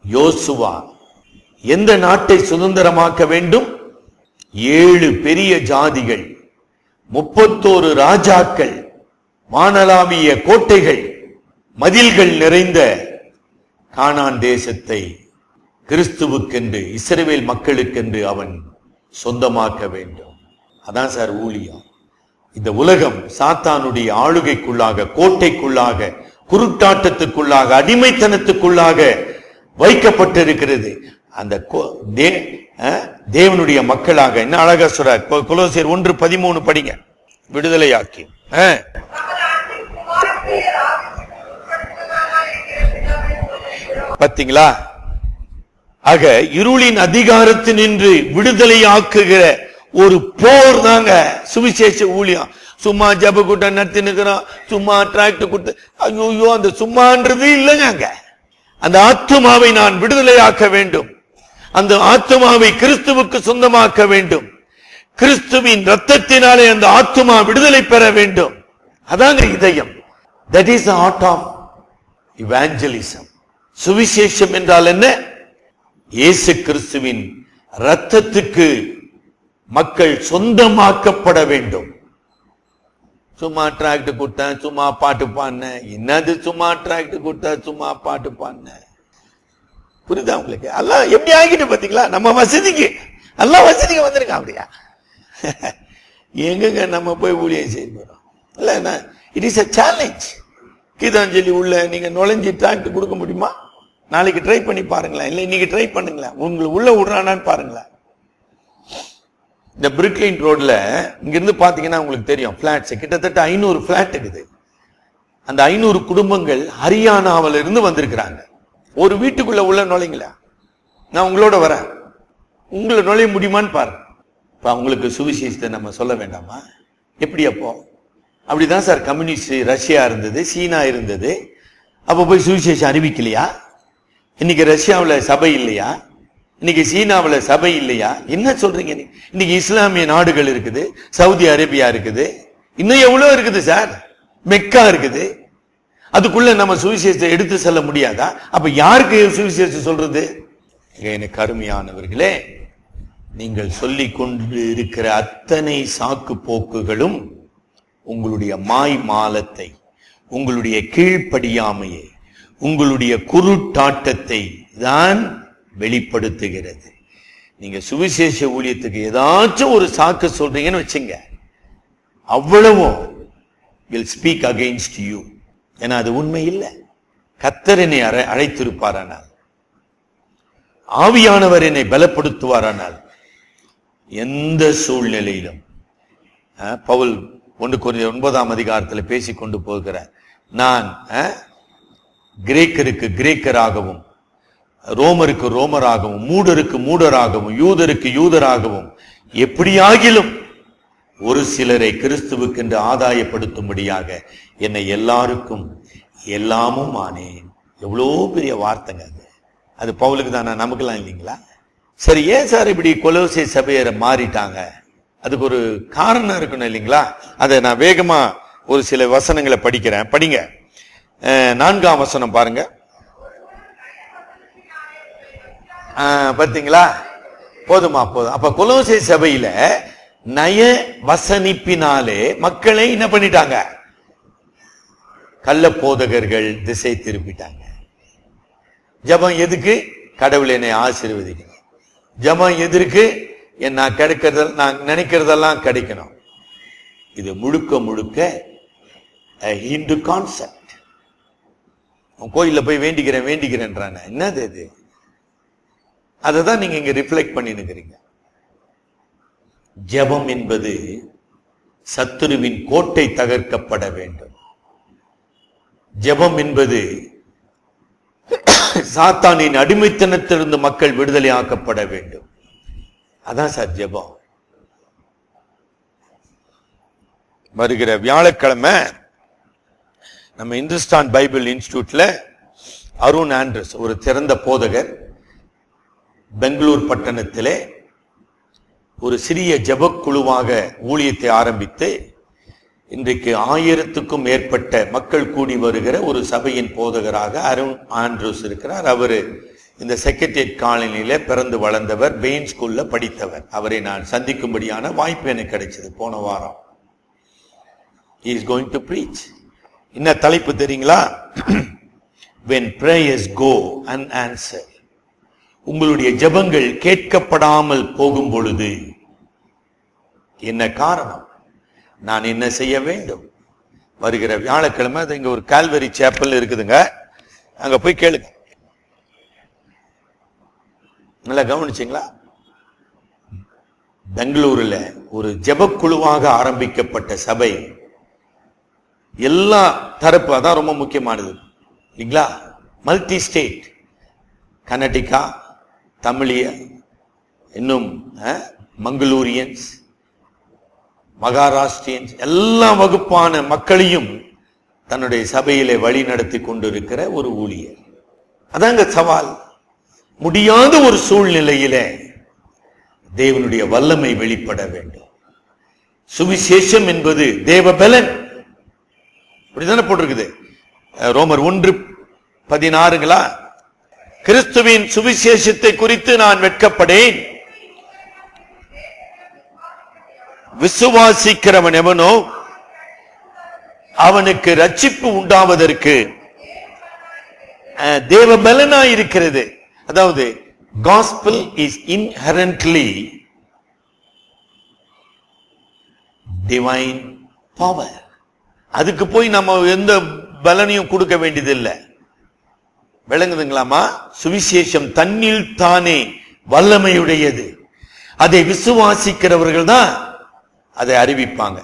யோசுவா எந்த நாட்டை சுதந்திரமாக்க வேண்டும்? 7 பெரிய ஜாதிகள், 31 ராஜாக்கள், வானளாவிய கோட்டைகள், மதில்கள் நிறைந்த கானான் தேசத்தை கிறிஸ்துவுக்கென்று, இஸ்ரவேல் மக்களுக்கென்று அவன் சொந்தமாக்க வேண்டும். அதான் சார் ஊழியம். இந்த உலகம் சாத்தானுடைய ஆளுகைக்குள்ளாக, கோட்டைக்குள்ளாக குருட்டாட்டத்துக்குள்ளாக, அடிமைத்தனத்துக்குள்ளாக வைக்கப்பட்டிருக்கிறது. அந்த தேவனுடைய மக்களாக என்ன அழகா சொல்றார். கொலோசியர் 1:13 படிங்க. விடுதலையாக்கி பாத்தீங்களா? ஆக இருளின் அதிகாரத்தினின்று விடுதலையாக்குகிற ஒரு போர் தாங்க சுவிசேஷ ஊழியம். சும்மா ஜப கூட்டம் நடத்தி நிற்கிறோம், சும்மா டிராக்டர் கொடுத்து, ஐயோ அந்த சும்மான்றது இல்லைங்க. அந்த ஆத்துமாவை நான் விடுதலையாக்க வேண்டும். அந்த ஆத்துமாவை கிறிஸ்துவுக்கு சொந்தமாக்க வேண்டும். கிறிஸ்துவின் ரத்தத்தினாலே அந்த ஆத்துமா விடுதலை பெற வேண்டும். அதாங்க இதயம். That is the heart of evangelism. சுவிசேஷம் என்றால் என்ன? இயேசு கிறிஸ்துவின் ரத்தத்துக்கு மக்கள் சொந்தமாக்கப்பட வேண்டும். சும்மா டிராக்டர் கொடுத்தா சும்மா பாட்டு பாடின, என்னது சும்மா டிராக்டர் கொடுத்தா சும்மா பாட்டு பாடின, புரியுதா உங்களுக்கு? எல்லாம் எப்படி ஆகிட்டு பாத்தீங்களா? நம்ம வசதிக்கு எல்லாம் வசதிக்கு வந்திருக்கான். அப்படியா? எங்க நம்ம போய் ஊழியம் செய்ய போறோம்? இல்ல, it is a challenge. Gitanjali உள்ள நீங்க நுழைஞ்சி டிராக்டர் கொடுக்க முடியுமா? நாளைக்கு ட்ரை பண்ணி பாருங்களேன். இல்ல இன்னைக்கு ட்ரை பண்ணுங்களேன். உங்களுக்கு உள்ள விடுறானான்னு பாருங்களேன். இந்த பிரிக்லைன் ரோட்ல இங்க இருந்து பாத்தீங்கன்னா உங்களுக்கு தெரியும், பிளாட்ஸ் கிட்டத்தட்ட 500 பிளாட் இருக்குது. அந்த 500 குடும்பங்கள் ஹரியானாவில இருந்து வந்திருக்கிறாங்க. ஒரு வீட்டுக்குள்ள உள்ள நுழைங்களா? நான் உங்களோட வரேன், உங்களை நுழைய முடியுமான்னு பாருங்க. இப்ப உங்களுக்கு சுவிசேஷத்தை நம்ம சொல்ல வேண்டாமா? எப்படி? அப்போ அப்படிதான் சார் கம்யூனிஸ்ட் ரஷ்யா இருந்தது, சீனா இருந்தது. அப்ப போய் சுவிசேஷம் அறிவிக்கலையா? இன்னைக்கு ரஷ்யாவில் சபை இல்லையா? இன்னைக்கு சீனாவில் சபை இல்லையா? என்ன சொல்றீங்க? இன்னைக்கு இஸ்லாமிய நாடுகள் இருக்குது, சவுதி அரேபியா இருக்குது, இன்னும் எவ்வளவு இருக்குது சார், மெக்கா இருக்குது. அதுக்குள்ள நம்ம சுவிசேஷத்தை எடுத்து செல்ல முடியாதா? அப்ப யாருக்கு சுவிசேஷம் சொல்றது? எனக்கு அருமையானவர்களே, நீங்கள் சொல்லிக் கொண்டு இருக்கிற அத்தனை சாக்கு போக்குகளும் உங்களுடைய மாய் மாலத்தை, உங்களுடைய கீழ்ப்படியாமையை, உங்களுடைய குருட்டாட்டத்தை தான் வெளிப்படுத்துகிறது. நீங்க சுவிசேஷ ஊழியத்துக்கு ஏதாச்சும் ஒரு சாக்கு சொல்றீங்கன்னு வச்சுங்க, அவ்வளவும் will speak against you. ஏன்னா அது உண்மை இல்லை. கர்த்தர் என்னை அழைத்திருப்பாரானால், ஆவியானவர் என்னை பலப்படுத்துவாரானால், எந்த சூழ்நிலையிலும் பவுல் 1 கொரிந்தியர் 9 பேசிக் கொண்டு போகிறார். நான் கிரேக்கருக்கு கிரேக்கராகவும், ரோமருக்கு ரோமராகவும், மூடருக்கு மூடராகவும், யூதருக்கு யூதராகவும், எப்படியாகிலும் ஒரு சிலரை கிறிஸ்துவுக்கென்று ஆதாயப்படுத்தும்படியாக என்னை எல்லாருக்கும் எல்லாமும் ஆனேன். எவ்வளோ பெரிய வார்த்தைங்க அது. அது பவுலுக்கு தானே, நமக்கெல்லாம் இல்லைங்களா? சரி, ஏன் சார் இப்படி கொலோசை சபையரை மாறிட்டாங்க? அதுக்கு ஒரு காரணம் இருக்கணும் இல்லைங்களா? அதை நான் வேகமா ஒரு சில வசனங்களை படிக்கிறேன், படிங்க. 4ஆம் வசனம் பாருங்க. பார்த்தீங்களா? போதுமா? போதும். அப்ப கொலோசை சபையில நய வசனிப்பினாலே மக்களை என்ன பண்ணிட்டாங்க? கள்ள போதகர்கள் திசை திருப்பிட்டாங்க. ஜபம் எதுக்கு? கடவுள் என்னை ஆசீர்வதிக்கணும். ஜபம் எதற்கு? நான் கிடைக்கிறது, நான் நினைக்கிறதெல்லாம் கிடைக்கணும். இது முழுக்க முழுக்க ஹிந்து கான்செப்ட். கோயில்ல போய் வேண்டிக்கிறேன்றான என்னது இது? அததான் நீங்க இங்க ரிஃப்ளெக்ட் பண்ணி நிக்கிறீங்க. ஜெபம் என்பது சத்துருவின் கோட்டை தகர்க்கப்பட வேண்டும். ஜெபம் என்பது சாத்தானின் அடிமைத்தனத்திலிருந்து மக்கள் விடுதலை ஆக்கப்பட வேண்டும். அதான் சார் ஜெபம். வருகிற வியாழக்கிழமை நம்ம இந்துஸ்தான் பைபிள் இன்ஸ்டிடியூட்ல அருண் ஆண்ட்ரஸ், ஒரு திறந்த போதகர், பெங்களூர் பட்டணத்திலே ஒரு சிறிய ஜெபக்குழுவாக ஊழியத்தை ஆரம்பித்து இன்றைக்கு 1000க்கும் மேற்பட்ட மக்கள் கூடி வருகிற ஒரு சபையின் போதகராக அருண் ஆண்ட்ரூஸ் இருக்கிறார். அவரு இந்த செக்ரட்டரியேட் காலனியில பிறந்து வளர்ந்தவர், பெயின் ஸ்கூல்ல படித்தவர். அவரை நான் சந்திக்கும்படியான வாய்ப்பு எனக்கு கிடைச்சது போன வாரம். He is going to preach. என்ன தலைப்பு தெரியுங்களா? When prayers go unanswered. உங்களுடைய ஜெபங்கள் கேட்கப்படாமல் போகும் பொழுது என்ன காரணம்? நான் என்ன செய்ய வேண்டும்? வருகிற வியாழக்கிழமை இங்க ஒரு கால்வரி சேப்பல் இருக்குதுங்க, அங்க போய் கேளுங்க. நல்லா கவனிச்சிங்களா? பெங்களூர்ல ஒரு ஜெபக்குழுவாக ஆரம்பிக்கப்பட்ட சபை, எல்லா தரப்பு, அதான் ரொம்ப முக்கியமானது இல்லைங்களா? மல்டி ஸ்டேட், கர்நாடகா, தமிழிய, இன்னும் மங்களூரியன்ஸ், மகாராஷ்டிரியன்ஸ், எல்லா வகுப்பான மக்களையும் தன்னுடைய சபையிலே வழி நடத்தி கொண்டிருக்கிற ஒரு ஊழியர். அதாங்க சவால். முடியாத ஒரு சூழ்நிலையிலே தேவனுடைய வல்லமை வெளிப்பட வேண்டும். சுவிசேஷம் என்பது தேவபலன், அப்படிதானே போட்டிருக்குது ரோமர் 1:16. கிறிஸ்துவின் சுவிசேஷத்தை குறித்து நான் வெட்கப்படேன், விசுவாசிக்கிறவன் எவனோ அவனுக்கு ரட்சிப்பு உண்டாவதற்கு தேவபலனாயிருக்கிறது. அதாவது gospel is inherently divine power. அதுக்கு போய் நம்ம எந்த பலனையும் கொடுக்க வேண்டியதில்லை. விளங்குதுங்களாமா? சுவிசேஷம் தன்னில் தானே வல்லமையுடையது. அதை விசுவாசிக்கிறவர்கள் தான் அதை அறிவிப்பாங்க.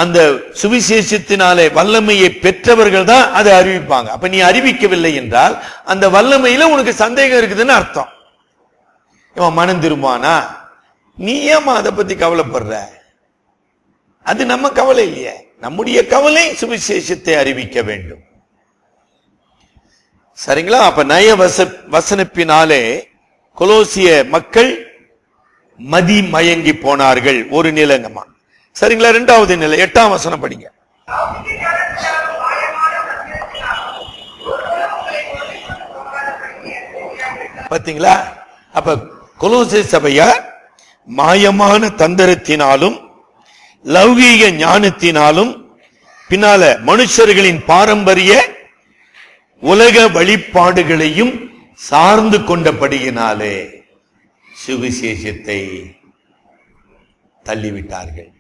அந்த சுவிசேஷத்தினாலே வல்லமையை பெற்றவர்கள் தான் அதை அறிவிப்பாங்க. அப்ப நீ அறிவிக்கவில்லை என்றால் அந்த வல்லமையில உனக்கு சந்தேகம் இருக்குதுன்னு அர்த்தம். இவன் மனம் திரும்பானா? நீ ஏமா அதை பத்தி கவலைப்படுற? அது நம்ம கவலை இல்லையே. நம்முடைய கவலை சுவிசேஷத்தை அறிவிக்க வேண்டும். சரிங்களா? அப்ப நய வசனிப்பினாலே கொலோசிய மக்கள் மதி மயங்கி போனார்கள். ஒரு நிலைங்கம்மா. சரிங்களா? இரண்டாவது நிலை, 8ஆம் வசனம் படிங்க. பாத்தீங்களா? அப்ப கொலோசை சபையார் மாயமான தந்திரத்தினாலும் லௌகீக ஞானத்தினாலும் பின்னால மனுஷர்களின் பாரம்பரிய உலக வழிபாடுகளையும் சார்ந்து கொண்டபடியினாலே சுவிசேஷத்தை தள்ளிவிட்டார்கள்.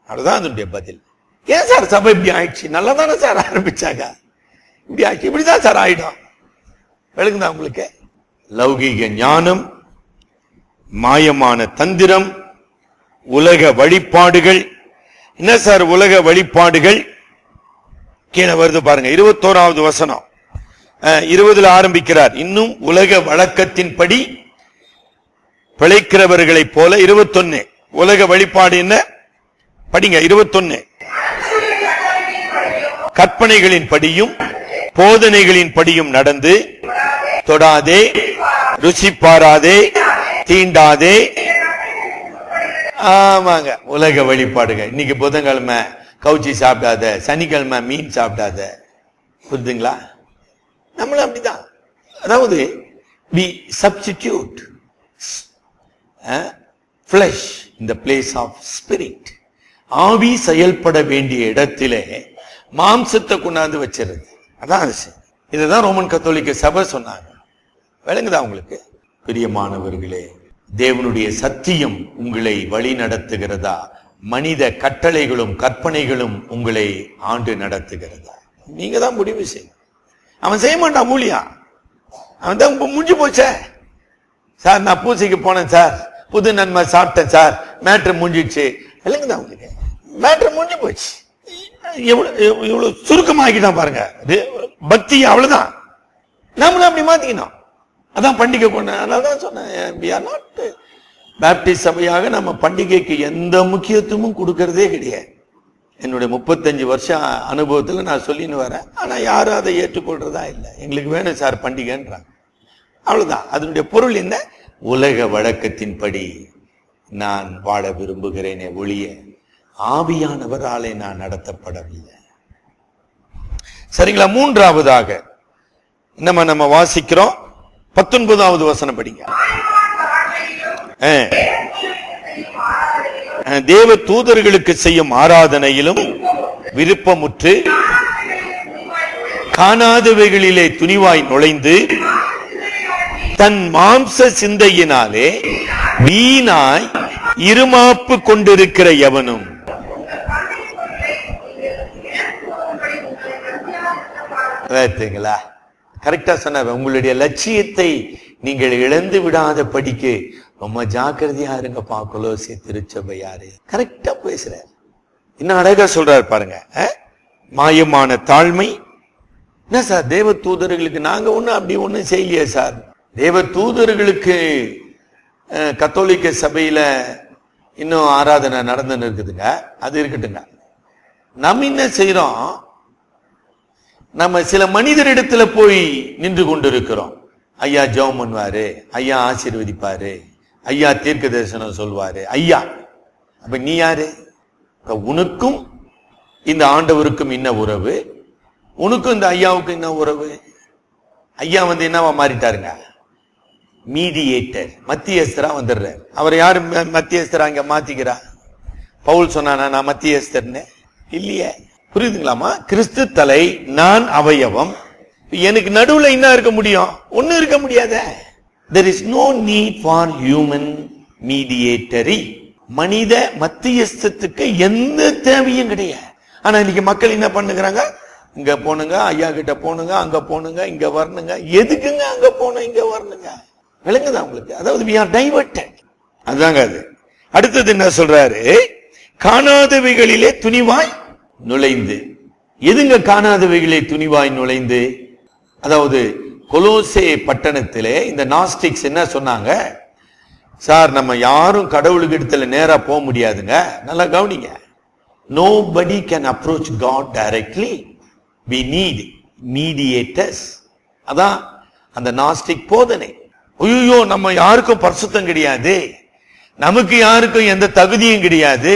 அதுதான் அதனுடைய பதில். ஏன் சார் சபை இப்படி ஆயிடுச்சு? நல்லா தானே சார் ஆரம்பிச்சாங்க, இப்படி ஆயிடுச்சு, இப்படிதான் சார் ஆயிடும். விளங்குதா உங்களுக்கு? லௌகீக ஞானம், மாயமான தந்திரம், உலக வழிபாடுகள். என்ன சார் உலக வழிபாடுகள்? கீழே வருது பாருங்க, 21வது வசனம். 20 ஆரம்பிக்கிறார். இன்னும் உலக வழக்கத்தின்படி பிழைக்கிறவர்களைப் போல. 21 உலக வழிபாடு என்ன படிங்க. 21 கற்பனைகளின் படியும் போதனைகளின் படியும் நடந்து தொடாதே, ருசி பாராதே, தீண்டாதே. ஆமாங்க, உலக வழிபாடுங்க. இன்னைக்கு புதன்கிழமை கவுச்சி சாப்பிடாத, சனிக்கிழமை மீன் சாப்பிடாத. புரியுதுங்களா? நம்மளும் அப்படிதான். அதாவது we substitute flesh in the place of spirit. ஆவி செயல்பட வேண்டிய இடத்திலே மாம்சத்தை கொண்டாந்து வச்சிருது. அதான் இதுதான் ரோமன் கத்தோலிக்க சபை சொன்னாங்க. விளங்குதா உங்களுக்கு? பிரியமானவர்களே, தேவனுடைய சத்தியம் உங்களை வழி நடத்துகிறதா, மனித கட்டளைகளும் கற்பனைகளும் உங்களை ஆண்டு நடத்துகிறதா? நீங்க தான் முடிவு செய்யணும். அவன் செய்ய மாட்டான் மூலியா, அவன் தான் முடிஞ்சு போச்சே. சார் நான் பூசைக்கு போனேன் சார், புது நன்மை சாப்பிட்டேன் சார், மேட்ரு முடிஞ்சிடுச்சு. இல்லைங்கதான் உங்களுக்கு மேட்ரு முடிஞ்சு போச்சு. எவ்வளவு சுருக்கமாக்கிட்டான் பாருங்க பக்தி. அவ்வளவுதான். நம்மளும் அப்படி மாத்திக்கணும். அதான் பண்டிகை கொண்ட. அதனாலதான் சொன்னேன், பேப்டிஸ்ட் சபையாக நம்ம பண்டிகைக்கு எந்த முக்கியத்துவமும் கொடுக்கறதே கிடையாது. என்னுடைய 35 வருஷம் அனுபவத்தில் நான் சொல்லின்னு வரேன். ஆனா யாரும் அதை ஏற்றுக்கொள்றதா இல்லை. எங்களுக்கு வேணும் சார் பண்டிகைன்றாங்க. அவ்வளவுதான். அதனுடைய பொருள் என்ன? உலக வழக்கத்தின்படி நான் வாழ விரும்புகிறேனே ஒழிய ஆவியானவராலே நான் நடத்தப்படவில்லை. சரிங்களா? மூன்றாவதாக நம்ம வாசிக்கிறோம். 19வது வசனம் படிங்க. தேவ தூதர்களுக்கு செய்யும் ஆராதனையிலும் விருப்பமுற்று காணாதவைகளிலே துணிவாய் நுழைந்து தன் மாம்ச சிந்தையினாலே வீணாய் இருமாப்பு கொண்டிருக்கிற எவனும் பார்த்தீங்களா? கரெக்டா சொன்ன. உங்களுடைய லட்சியத்தை நீங்கள் இழந்து விடாத படிக்கு ரொம்ப ஜாக்கிரதையா இருங்கப்பா. கொலோசே திருச்சபையாரு கரெக்டா பேசுறாரு. இன்னும் அழகா சொல்றாரு பாருங்க. மாயமான தாழ்மை. என்ன சார், தேவ தூதர்களுக்கு நாங்க ஒண்ணும் அப்படி ஒண்ணும் செய்யலையே சார். தேவ தூதர்களுக்கு கத்தோலிக்க சபையில இன்னும் ஆராதனை நடந்துன்னு இருக்குதுங்க. அது இருக்கட்டுங்க. நம்ம என்ன செய்யறோம், நம்ம சில மனிதரிடத்துல போய் நின்று கொண்டு இருக்கிறோம். ஐயா ஜெபம் பண்ணுவாரு, ஐயா ஆசீர்வதிப்பாரு, ஐயா தீர்க்க தரிசனம் சொல்வாரு, ஐயா. அப்ப நீ யாரு? உனக்கும் இந்த ஆண்டவருக்கும் என்ன உறவு? உனக்கும் இந்த ஐயாவுக்கும் என்ன உறவு? ஐயா என்னவா மாறிட்டாருங்க? மீடியேட்டர், மத்தியஸ்தரா வந்துடுறாரு. அவர் யாரு மத்தியஸ்தரா இங்க மாத்திக்கிறா? பவுல் சொன்னானா நான் மத்தியஸ்தர்னு? இல்லையே. புரியுதுங்களாமா? கிறிஸ்து தலை, நான் அவயவம். எனக்கு நடுவுல என்ன இருக்க முடியும்? ஒண்ணு இருக்க முடியாத. There is no need for human mediatory. மனித மத்தியஸ்தத்துக்கு எந்த தேவையும் கிடையாது. ஆனா இன்னைக்கு மக்கள் என்ன பண்ணுகிறாங்க? இங்க போனுங்க, ஐயா கிட்ட போனுங்க, அங்க போனுங்க, இங்க வரணுங்க. எதுக்குங்க அங்க போன இங்க வரணுங்க? விளங்குதா உங்களுக்கு? அதாவது we are diverted. அதுதாங்க அது. அடுத்தது என்ன சொல்றாரு? காணாதவைகளிலே துணிவாய் நுழைந்து. எதுங்க காணாதவைகளே துணிவாய் நுழைந்து? அதாவது கொலோசே பட்டணத்திலே இந்த நாஸ்டிக்ஸ் என்ன சொன்னாங்க? சார், நம்ம யாரும் கடவுளுக்கு இடத்துல நேரா போக முடியாதுங்க. நல்லா கவனிங்க. Nobody can approach God directly. We need mediators. அதான் அந்த நாஸ்டிக் போதனை. ஐயோ, நம்ம யாருக்கும் பரிசுத்தம் கிடையாது, நமக்கு யாருக்கும் எந்த தகுதியும் கிடையாது,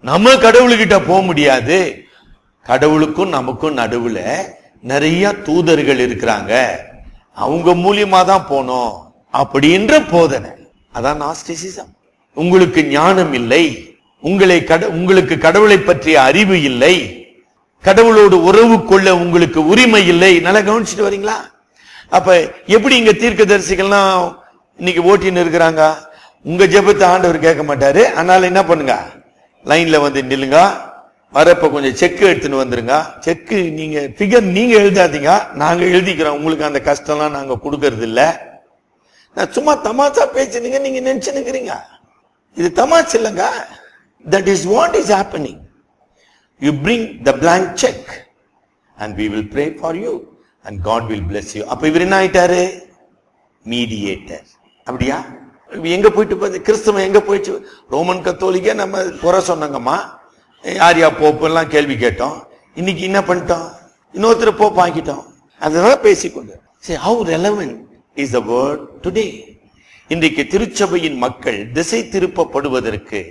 நம்ம கடவுளுக்கிட்ட போக முடியாது. கடவுளுக்கும் நமக்கும் நடுவுல நிறைய தூதர்கள் இருக்கிறாங்க, அவங்க மூலியமா தான் போனோம் அப்படின்ற போதனை. அதான் நாஸ்டிசிசம். உங்களுக்கு ஞானம் இல்லை, உங்களுக்கு கடவுளை பற்றிய அறிவு இல்லை, கடவுளோடு உறவு கொள்ள உங்களுக்கு உரிமை இல்லை. நல்லா கவனிச்சுட்டு வரீங்களா? அப்ப எப்படி இங்க தீர்க்கதரிசிகள்லாம் இன்னைக்கு ஓட்டின்னு இருக்கிறாங்க? உங்க ஜெபத்தை ஆண்டவர் கேட்க மாட்டாரு. அதனால என்ன பண்ணுங்க, லைன்ல வந்து நில்லுங்க, வரப்ப கொஞ்சம் செக் எடுத்துன்னு வந்துருங்க. செக்கு நீங்க பிகர் நீங்க எழுதாதீங்க, நாங்க எழுதிக்கிறோம். உங்களுக்கு அந்த கஷ்டம்லாம் நாங்க கொடுக்கறது இல்ல. நான் சும்மா தமாஷா பேசுனீங்க, நீங்க நினைச்சுக்கிறீங்க. இது தமாஷ் இல்லைங்க. That is what is happening. You bring the blank check and we will pray for you and God will bless you. அப்ப இவர் என்ன ஆயிட்டாரு? மீடியேட்டர். அப்படியா? எங்க போயிட்டு கிறிஸ்தவம் எங்க போயிடுச்சு? ரோமன் கத்தோலிக்க நம்ம குறை சொன்னாங்கம்மா, யாரியா போப்பு எல்லாம் கேள்வி கேட்டோம். இன்னைக்கு என்ன பண்ணிட்டோம்? இன்னொருத்தர் போப்பு ஆக்கிட்டோம். அதெல்லாம் பேசிக்கொண்டு. How relevant is the word today? இன்றைக்கு திருச்சபையின் மக்கள் திசை திருப்பப்படுவதற்கு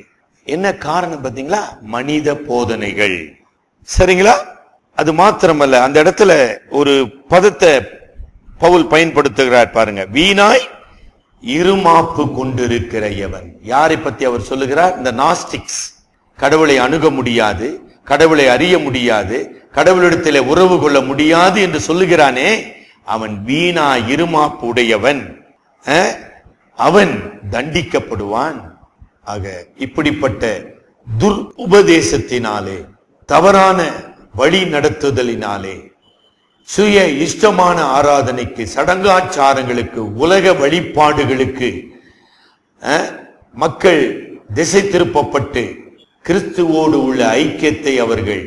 என்ன காரணம் பார்த்தீங்களா? மனித போதனைகள். சரிங்களா? அது மாத்திரமல்ல, அந்த இடத்துல ஒரு பதத்தை பவுல் பயன்படுத்துகிறார் பாருங்க. வீணாய் இருமாப்பு கொண்டிருக்கிற எவன். யாரை பத்தி அவர் சொல்லுகிறார்? இந்த நாஸ்டிக்ஸ். கடவுளை அணுக முடியாது, கடவுளை அறிய முடியாது, கடவுளிடத்திலே உறவு கொள்ள முடியாது என்று சொல்லுகிறானே, அவன் வீணா இருமாப்பு உடையவன், அவன் தண்டிக்கப்படுவான். ஆக இப்படிப்பட்ட துர் உபதேசத்தினாலே, தவறான வழி நடத்துதலினாலே, சுய இஷ்டமான ஆராதனைக்கு, சடங்காச்சாரங்களுக்கு, உலக வழிபாடுகளுக்கு மக்கள் திசை திருப்பப்பட்டு கிறிஸ்துவோடு உள்ள ஐக்கியத்தை அவர்கள்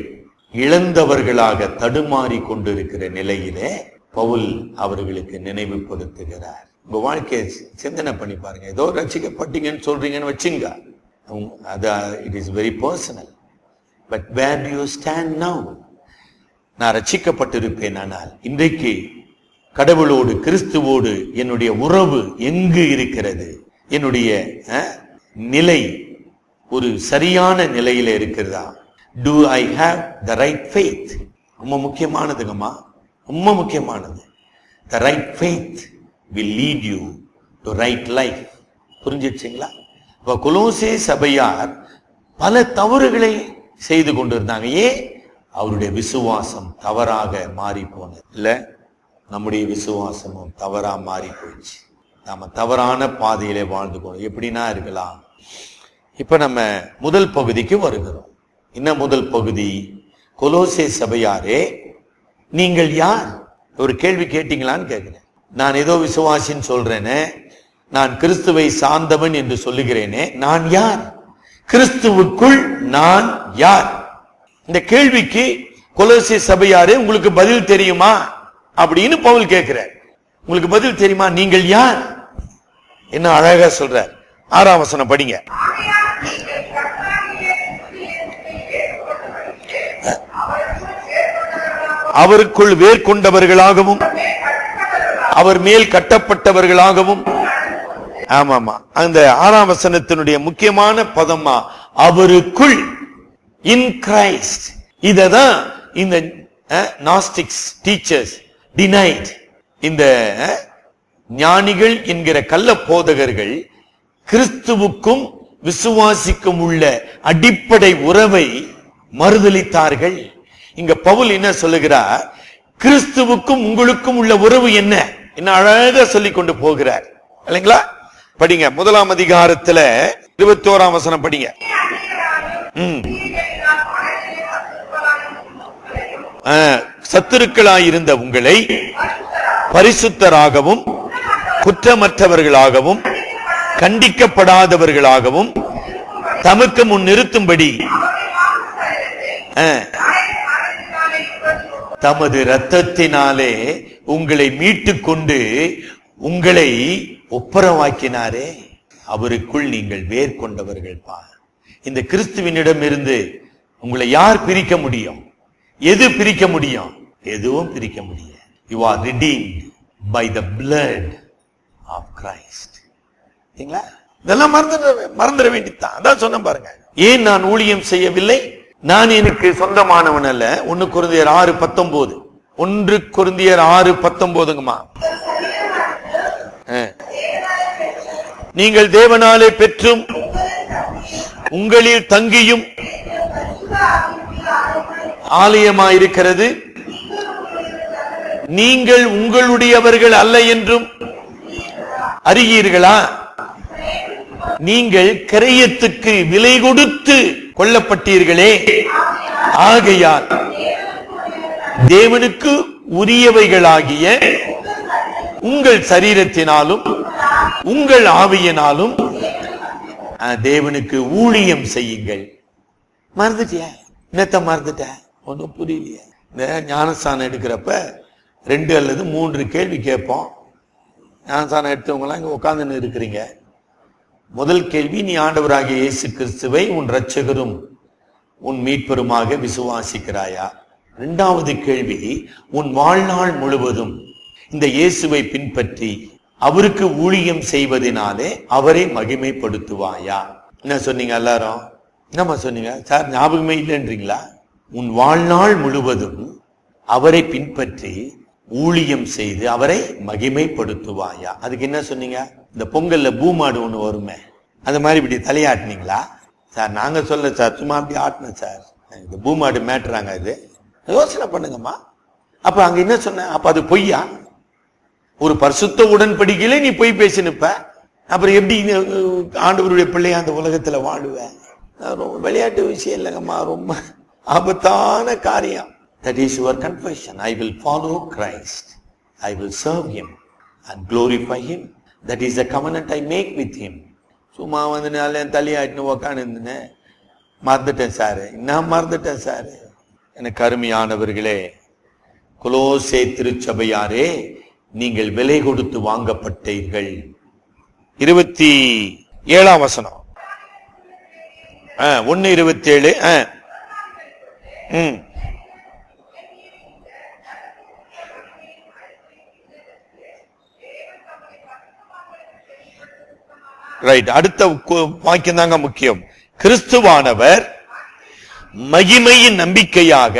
இழந்தவர்களாக தடுமாறி கொண்டிருக்கிற நிலையிலே பவுல் அவர்களுக்கு நினைவுபடுத்துகிறார். உங்க வாழ்க்கையை சிந்தனை பண்ணி பாருங்க. ஏதோ ரட்சிக்கப்பட்டீங்கன்னு சொல்றீங்கன்னு வச்சுங்க, அது it is very personal. But where do you stand now? நான் ரட்சிக்கப்பட்டிருப்பேன், ஆனால் இன்றைக்கு கடவுளோடு, கிறிஸ்துவோடு என்னுடைய உறவு எங்கு இருக்கிறது? என்னுடைய நிலை ஒரு சரியான நிலையில இருக்கிறதா? Do I have the right faith? ரொம்ப முக்கியமானதுங்கம்மா, ரொம்ப முக்கியமானது. The right faith will lead you to right life. புரிஞ்சிடுச்சுங்களா? இப்ப கொலோசே சபையார் பல தவறுகளை செய்து கொண்டிருந்தாங்க. ஏன்? அவருடைய விசுவாசம் தவறாக மாறி போனது. இல்ல, நம்முடைய விசுவாசமும் தவறா மாறி போயிடுச்சு. நாம தவறான பாதையிலே வாழ்ந்து போனோம். எப்படின்னா இருக்கலாம். இப்ப நம்ம முதல் பகுதிக்கு வருகிறோம். என்ன முதல் பகுதி? கொலோசே சபையாரே, நீங்கள் யார்? ஒரு கேள்வி கேட்டீங்களான்னு கேட்கிறேன். நான் ஏதோ விசுவாசின்னு சொல்றேனே, நான் கிறிஸ்துவை சார்ந்தவன் என்று சொல்லுகிறேனே, நான் யார்? கிறிஸ்துவுக்குள் நான் யார்? இந்த கேள்விக்கு கொலோசை சபையாரே உங்களுக்கு பதில் தெரியுமா அப்படின்னு பவுல் கேட்கிறார். உங்களுக்கு பதில் தெரியுமா? நீங்கள் யார்? என்ன அழகா சொல்றார். 6ஆம் வசனம் படிங்க. அவருக்குள் வேர் கொண்டவர்களாகவும் அவர் மேல் கட்டப்பட்டவர்களாகவும். ஆமாமா, அந்த 6ஆம் வசனத்தினுடைய முக்கியமான பதமா அவருக்குள், இன் கிரைஸ்ட். இததான் இந்த நாஸ்டிக்ஸ் டீச்சர்ஸ் டினைட். இந்த ஞானிகள் என்கிற கள்ள போதகர்கள் கிறிஸ்துவுக்கும் விசுவாசிக்கும் உள்ள அடிப்படை உறவை மறுதலித்தார்கள். இங்க பவுல் என்ன சொல்லுகிறார்? கிறிஸ்துவுக்கும் உங்களுக்கும் உள்ள உறவு என்ன அழகா சொல்லி கொண்டு போகிறார் இல்லைங்களா? படிங்க, 1ஆம் அதிகாரத்துல 21ஆம் வசனம் படிங்க. சத்துருக்களாயிருந்த உங்களை பரிசுத்தராகவும் குற்றமற்றவர்களாகவும் கண்டிக்கப்படாதவர்களாகவும் தமக்கு முன் நிறுத்தும்படி தமது இரத்தத்தினாலே உங்களை மீட்டுக் கொண்டு உங்களை ஒப்புரவாக்கினாரே. அவருக்குள் நீங்கள் வேர் கொண்டவர்கள் பா. இந்த கிறிஸ்துவினிடம் இருந்து உங்களை யார் பிரிக்க முடியும்? எது பிரிக்க முடியும்? எதுவும் பிரிக்க முடியாது. You are redeemed by the blood of Christ. இதெல்லாம் மறந்துட வேண்டியதுதான். அதான் சொன்ன பாருங்க. ஏன் நான் ஊழியம் செய்யவில்லை? நான் எனக்கு சொந்தமானவன் அல்ல. 1 கொரிந்தியர் 6:19. 1 கொரிந்தியர் 6:19ங்கம்மா. நீங்கள் தேவனாலே பெற்றும் உங்களில் தங்கியும் ஆலயமாயிருக்கிறது, நீங்கள் உங்களுடையவர்கள் அல்ல என்றும் அறியீர்களா? நீங்கள் கிரயத்துக்கு விலை கொடுத்து கொள்ளப்பட்டீர்களே. ஆகையால் தேவனுக்கு உரியவைகளாகிய உங்கள் சரீரத்தினாலும் உங்கள் ஆவியினாலும் தேவனுக்கு ஊழியம் செய்யுங்கள். மறந்துட்டியா? என்னத்த மறந்துட்ட? ஒன்னும் புரியலையே. இந்த ஞானஸ்தானம் எடுக்கிறப்ப 2 அல்லது 3 கேள்வி கேட்போம். ஞானஸ்தானம் எடுத்தவங்க எல்லாம் இங்க உட்கார்ந்து இருக்கிறீங்க. முதல் கேள்வி, நீ ஆண்டவராகிய இயேசு கிறிஸ்துவை உன் இரட்சகரும் உன் மீட்பருமாக விசுவாசிக்கிறாயா? 2வது கேள்வி, உன் வாழ்நாள் முழுவதும் இந்த இயேசுவை பின்பற்றி அவருக்கு ஊழியம் செய்வதனாலே அவரை மகிமைப்படுத்துவாயா? என்ன சொன்னீங்க எல்லாரும்? என்னம்மா சொன்னீங்க? சார் ஞாபகமே இல்லைன்றீங்களா? உன் வாழ்நாள் முழுவதும் அவரை பின்பற்றி ஊழியம் செய்து அவரை மகிமைப்படுத்துவாயா? அதுக்கு என்ன சொன்னீங்க? இந்த பொங்கல்ல பூமாடு ஒண்ணு வருமே, அந்த மாதிரி இப்படி தலையாட்டினீங்களா? சார் நாங்க சொல்ல சார், சும்மா அப்படி ஆட்டினேன் சார். இந்த பூமாடு மேட்டுறாங்க. இது யோசனை பண்ணுங்கம்மா. அப்ப அங்க என்ன சொன்ன? அப்ப அது பொய்யா? ஒரு பரிசுத்த உடன்படிக்கையில நீ பொய் பேசினுப்ப, அப்புறம் எப்படி ஆண்டவருடைய பிள்ளைய அந்த உலகத்துல வாழுவ? விளையாட்டு விஷயம் இல்லைங்கம்மா, ரொம்ப ஆபத்தான காரியம். That is your confession. I will follow Christ. I will serve him and glorify him. That is the covenant I make with him. சும்மா வந்து என் தலையாட்டின்னு உக்காந்து மறந்துட்டேன் சாரு, நான் மறந்துட்டேன் சாரு. எனக்கு அருமையானவர்களே, கொலோசே திருச்சபையாரே, நீங்கள் விலை கொடுத்து வாங்கப்பட்டீர்கள். 27ஆம் வசனம். 1:27. ரைட். அடுத்த வாக்கியம் தாங்க முக்கியம். கிறிஸ்துவானவர் மகிமையின் நம்பிக்கையாக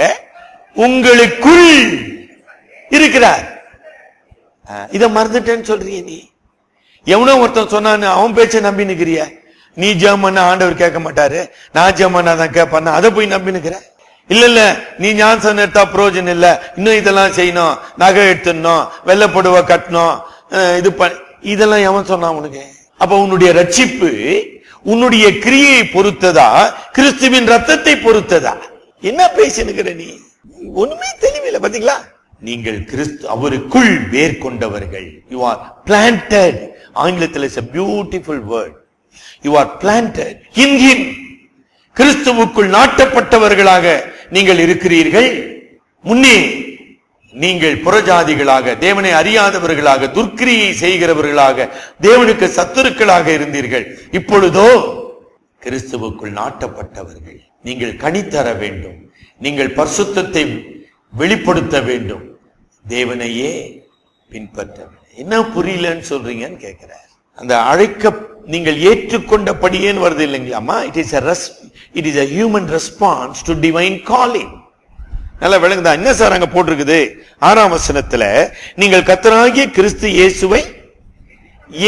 உங்களுக்குள் இருக்கிறார். இத மறந்துட்டேன்னு சொல்றிய நீ. எவனோ ஒருத்தன் சொன்னான்னு அவன் பேச்ச நம்பி நிக்கிறிய. நீ ஜெபம் ஆண்டவர் கேட்க மாட்டாரு, நான் ஜெபம் தான் கேட்பான், அதை போய் நம்பி நிக்கிற. இல்ல நீ ஞானஸ்தானம் எடுத்தா பிரயோஜனம் இல்ல, இன்னும் இதெல்லாம் செய்யணும், நகை எடுத்துடணும், வெள்ளப்படுவ கட்டணும், இது இதெல்லாம் எவன் சொன்னான் உனக்கு? அப்ப உன்னுடைய ரட்சிப்பு உன்னுடைய கிரியை பொறுத்ததா, கிறிஸ்துவின் ரத்தத்தை பொறுத்ததா? என்ன பேசினுக்கிற நீ? ஒண்ணுமே தெளிவில்லை. பாத்தீங்களா? நீங்கள் அவருக்குள் வேர் கொண்டவர்கள். You are planted. ஆங்கிலத்தில் is a beautiful word. You are planted in him. கிறிஸ்துவுக்குள் நாட்டப்பட்டவர்களாக நீங்கள் இருக்கிறீர்கள். முன்னே நீங்கள் புறஜாதிகளாக, தேவனை அறியாதவர்களாக, துர்க்கிரியை செய்கிறவர்களாக, தேவனுக்கு சத்துருக்களாக இருந்தீர்கள். இப்பொழுதோ கிறிஸ்துவுக்குள் நாட்டப்பட்டவர்கள். நீங்கள் கனி தர வேண்டும், நீங்கள் பரிசுத்தத்தை வெளிப்படுத்த வேண்டும், தேவனையே பின்பற்ற. என்ன புரியலன்னு சொல்றீங்கன்னு கேட்கிறார். அந்த அழைக்க நீங்கள் ஏற்றுக்கொண்டபடியேன்னு வருது இல்லைங்களாமா? It is a human response to divine calling. நல்லா விளங்குதா? என்ன சார் அங்க போட்டிருக்குது? 6ஆம் வசனத்துல நீங்கள் கர்த்தராகிய கிறிஸ்து இயேசுவை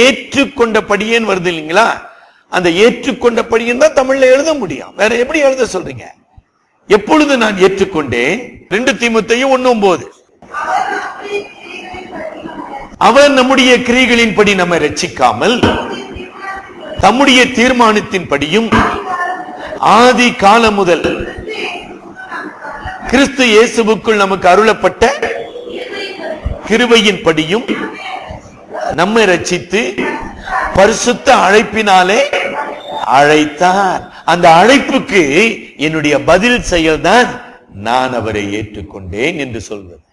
ஏற்றுக்கொண்டபடியேன்னு வருது இல்லைங்களா? அந்த ஏற்றுக்கொண்டபடியேன்னு தான் தமிழ்ல எழுத முடியும். வேற எப்படி எழுத சொல்றீங்க? எப்பொழுது நான் ஏற்றுக்கொண்டேன்? 2 தீமோத்தேயு 1:9. அவர் நம்முடைய கிரியைகளின்படி நம்மை ரட்சிக்காமல் தம்முடைய தீர்மானத்தின்படியும் ஆதி காலம் முதல் கிறிஸ்து இயேசுவுக்குள் நமக்கு அருளப்பட்ட கிருபையின்படியும் நம்மை ரட்சித்து பரிசுத்த அழைப்பினாலே அழைத்தார். அந்த அழைப்புக்கு என்னுடைய பதில் செயல்தான் நான் அவரை ஏற்றுக்கொண்டேன் என்று சொல்வது.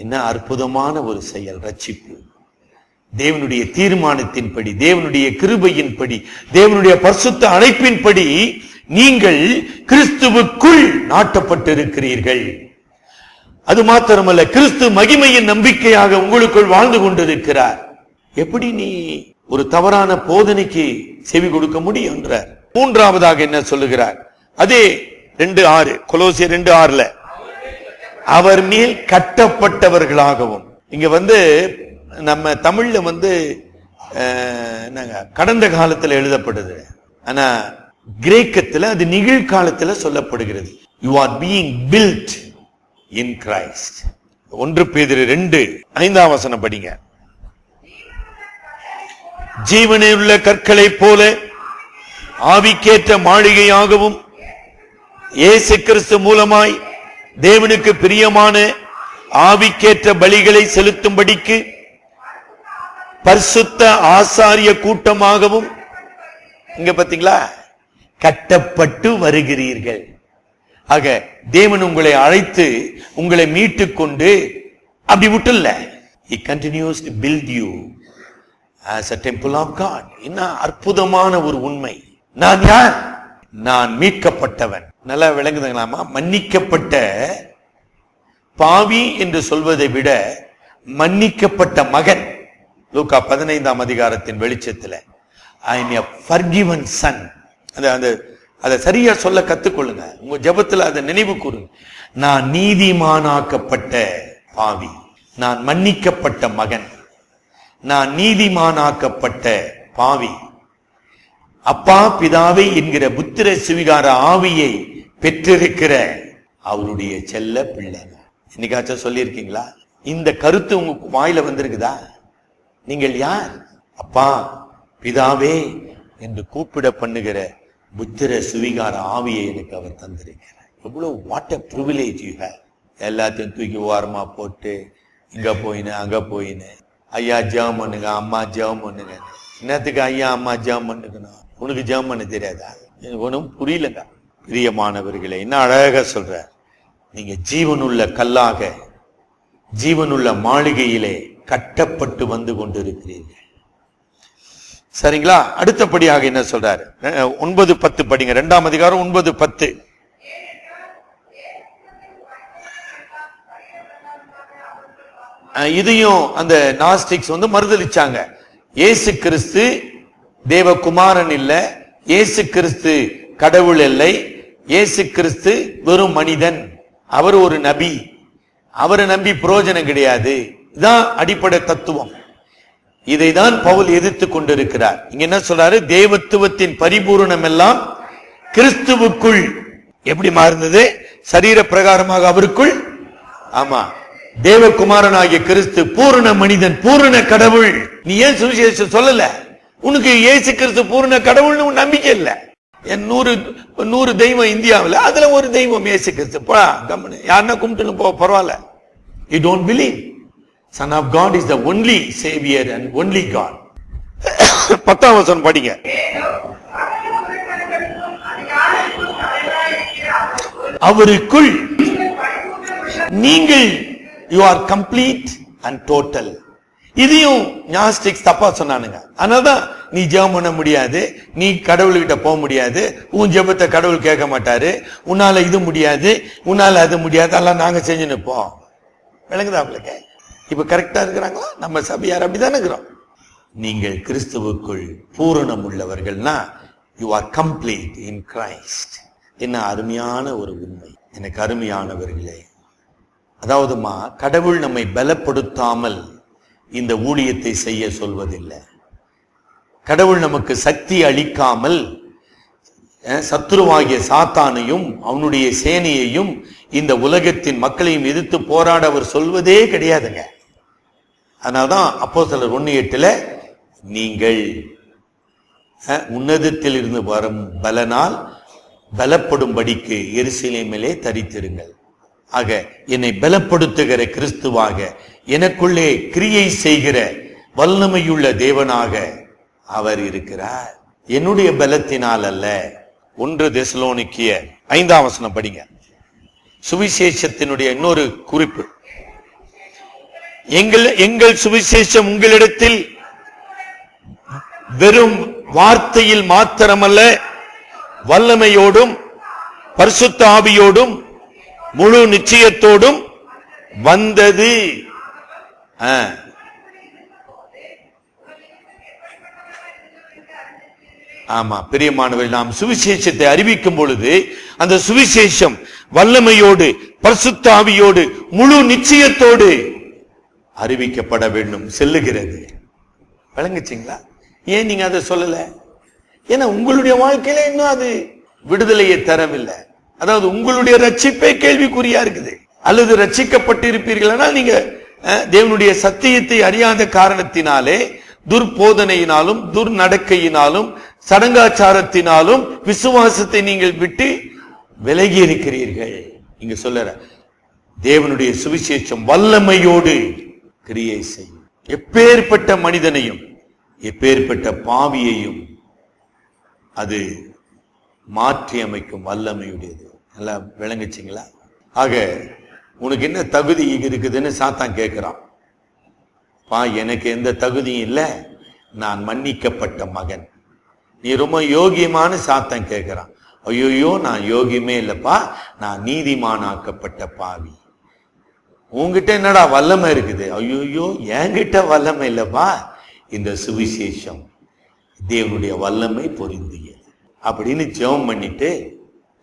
என்ன அற்புதமான ஒரு செயல்! ரட்சிப்பு தேவனுடைய தீர்மானத்தின்படி, தேவனுடைய கிருபையின்படி, தேவனுடைய பரிசுத்த அழைப்பின்படி நீங்கள் கிறிஸ்துவுக்குள் நாட்டப்பட்டிருக்கிறீர்கள். அது மாத்திரமல்ல, கிறிஸ்து மகிமையின் நம்பிக்கையாக உங்களுக்குள் வாழ்ந்து கொண்டிருக்கிறார். எப்படி நீ ஒரு தவறான போதனைக்கு செவி கொடுக்க முடியும் என்றார். 3ஆவதாக என்ன சொல்லுகிறார்? அதே 2:6, கொலோசியர் 2:6, அவர் மேல் கட்டப்பட்டவர்களாகவும். இங்க நம்ம தமிழ்ல கடந்த காலத்துல எழுதப்படுது, ஆனா கிரேக்கத்துல அது நிகழ்காலத்துல சொல்லப்படுகிறது. You are being built in Christ. 1 பேதுரு 2:5 வசனம் படிங்க. ஜீவனுள்ள கற்களை போல ஆவிக்கேற்ற மாளிகையாகவும் இயேசு கிறிஸ்து மூலமாய் தேவனுக்கு பிரியமான ஆவிக்கேற்ற பலிகளை செலுத்தும்படிக்கு பரிசுத்த ஆசாரிய கூட்டமாகவும், இங்க பாத்தீங்களா, கட்டப்பட்டு வருகிறீர்கள். ஆக தேவன் உங்களை அழைத்து உங்களை மீட்டுக் கொண்டு அப்படி விட்டுல, He continues to build you as a temple of God. என்ன அற்புதமான ஒரு உண்மை! நான் யார்? நான் மீட்கப்பட்டவன். நல்லா விளங்குதுங்களாமா? மன்னிக்கப்பட்ட பாவி என்று சொல்வதை விட மன்னிக்கப்பட்ட மகன். லூக்கா 15ஆம் அதிகாரத்தின் வெளிச்சத்துல I am a forgiven son. அதை சரியா சொல்ல கத்துக்கொள்ளுங்க. உங்க ஜெபத்துல அதை நினைவு கூறுங்க. நான் நீதிமானாக்கப்பட்ட பாவி, நான் மன்னிக்கப்பட்ட மகன், நான் நீதிமானாக்கப்பட்ட பாவி. அப்பா பிதாவை என்கிற புத்திர சுவிகார ஆவியை பெற்றிருக்கிற அவருடைய செல்ல பிள்ளை. இன்னைக்காச்சும் சொல்லியிருக்கீங்களா? இந்த கருத்து உங்க வாயில வந்திருக்குதா? நீங்கள் யார்? அப்பா பிதாவே என்று கூப்பிட பண்ணுகிற புத்திர சுவிகார ஆவியை எனக்கு அவர் தந்திருக்கிறார். எவ்வளவு what a privilege you have. எல்லாத்தையும் தூக்கி ஓரமா போட்டு இங்க போயின்னு அங்க போயின்னு, ஐயா ஜெபம் பண்ணுங்க, அம்மா ஜெபம் பண்ணுங்க. என்னத்துக்கு ஐயா அம்மா ஜெபம் பண்ணுக்கணும்? உனக்கு ஜெபம் பண்ண தெரியாதா? ஒன்றும் புரியலங்க. பிரியமானவர்களே, என்ன அழகா சொல்ற, நீங்க ஜீவனுள்ள கல்லாக ஜீவனுள்ள மாளிகையிலே கட்டப்பட்டு வந்து கொண்டிருக்கிறீர்கள். சரிங்களா? அடுத்தபடியாக என்ன சொல்றாரு? 9:10 படிங்க. 2ஆம் அதிகாரம் 9:10. இதையும் அந்த நாஸ்டிக்ஸ் மறுதலிச்சாங்க. இயேசு கிறிஸ்து தேவகுமாரன் இல்ல, இயேசு கிறிஸ்து கடவுள் இல்லை, இயேசு கிறிஸ்து வெறும் மனிதன், அவர் ஒரு நபி, அவரை நம்பி பிரயோஜனம் கிடையாது. இதுதான் அடிப்படை தத்துவம். இதைதான் பவுல் எதிர்த்து கொண்டிருக்கிறார். இங்க என்ன சொல்றாரு? தேவத்துவத்தின் பரிபூரணம் எல்லாம் கிறிஸ்துவுக்குள் எப்படி மாறுந்தது? சரீர பிரகாரமாக அவருக்குள். ஆமா, தேவகுமாரனாகிய கிறிஸ்து பூரண மனிதன், பூரண கடவுள். நீ ஏன் சுவிசேஷம் சொல்லல? உனக்கு இயேசு கிறிஸ்து பூரண கடவுள்னு நம்பிக்கை இல்ல. நூறு தெய்வம் இந்தியாவில், அதுல ஒரு தெய்வம் இயேசு கிறிஸ்து. போடா கம்முனு, யாருன்னா கும்பிட்டு போ, பரவாயில்ல. You don't believe son of God is the only saviour and only God. 10ஆம் வசனம் படிங்க. அவருக்குள் நீங்கள் you are complete and total. இதையும் ஞாஸ்டிக்ஸ் தப்பா சொன்னானுங்க. அதனாலதான் நீ ஜெபம் பண்ண முடியாது, நீ கடவுள்கிட்ட போக முடியாது, உன் ஜெபத்தை கடவுள் கேட்க மாட்டாரு, உன்னால இது முடியாது, உன்னால அது முடியாது, அதெல்லாம் நாங்க செஞ்சு நிற்போம். விளங்குதா உங்களுக்கு? இப்ப கரெக்டா இருக்கிறாங்களா? நம்ம சபையார் அப்படித்தானே இருக்கிறோம். நீங்கள் கிறிஸ்துவுக்குள் பூரணம் உள்ளவர்கள்னா you are complete in Christ. என்ன அருமையான ஒரு உண்மை எனக்கு அருமையானவர்களே. அதாவதுமா, கடவுள் நம்மை பலப்படுத்தாமல் இந்த ஊழியத்தை செய்ய சொல்வதில்லை. கடவுள் நமக்கு சக்தி அளிக்காமல் சத்துருவாகிய சாத்தானையும் அவனுடைய சேனையையும் இந்த உலகத்தின் மக்களையும் எதிர்த்து போராட அவர் சொல்வதே கிடையாதுங்க. அதனால்தான் அப்போஸ்தலர் 1:8 நீங்கள் உன்னதத்தில் இருந்து வரும் பலனால் பலப்படும்படிக்கு எருசலேமிலே தரித்திருங்கள். ஆக என்னை பலப்படுத்துகிற கிறிஸ்துவாக, எனக்குள்ளே கிரியை செய்கிற வல்லமையுள்ள தேவனாக அவர் இருக்கிறார். என்னுடைய பலத்தினால் அல்ல. 1 தெசலோனிக்கேயர் 5ஆம் வசனம் படிங்க. சுவிசேஷத்தினுடைய இன்னொரு குறிப்பு. எங்கள் சுவிசேஷம் உங்களிடத்தில் வெறும் வார்த்தையில் மாத்திரமல்ல, வல்லமையோடும் பரிசுத்த ஆவியோடும் முழு நிச்சயத்தோடும் வந்தது. ஆமா பிரியமானவர்கள், நாம் சுவிசேஷத்தை அறிவிக்கும் பொழுது அந்த சுவிசேஷம் வல்லமையோடு பரிசுத்த ஆவியோடு முழு நிச்சயத்தோடு அறிவிக்கப்பட வேண்டும். செல்லுகிறது. விளங்குச்சிங்களா? ஏன் நீங்க அதை சொல்லல? ஏன்னா உங்களுடைய வாழ்க்கையில இன்னும் அது விடுதலையை தரவில்லை. அதாவது உங்களுடைய ரட்சிப்பே கேள்விக்குறியா இருக்குது. அல்லது ரட்சிக்கப்பட்டிருப்பீர்கள், நீங்க தேவனுடைய சத்தியத்தை அறியாத காரணத்தினாலே துர்போதனையினாலும் துர்நடக்கையினாலும் சடங்காச்சாரத்தினாலும் விசுவாசத்தை நீங்கள் விட்டு விலகி இருக்கிறீர்கள். இங்க சொல்ற தேவனுடைய சுவிசேஷம் வல்லமையோடு கிரியை செய்யும். எப்பேற்பட்ட மனிதனையும் எப்பேற்பட்ட பாவியையும் அது மாற்றி அமைக்கும் வல்லமையுடையது. நல்லா விளங்குச்சிங்களா? ஆக உனக்கு என்ன தகுதி இருக்குதுன்னு சாத்தான் கேட்கிறான். எனக்கு எந்த தகுதியும் இல்லை, நான் மன்னிக்கப்பட்ட மகன். நீ ரொம்ப யோகியமான சாத்தான் கேட்கிறான். ஐயோயோ, நான் யோகியமே இல்லப்பா, நான் நீதிமானாக்கப்பட்ட பாவி. உங்ககிட்ட என்னடா வல்லமை இருக்குது? ஐயோயோ, என்கிட்ட வல்லமை இல்லப்பா, இந்த சுவிசேஷம் தேவனுடைய வல்லமை பொருந்தியது அப்படின்னு ஜெபம் பண்ணிட்டு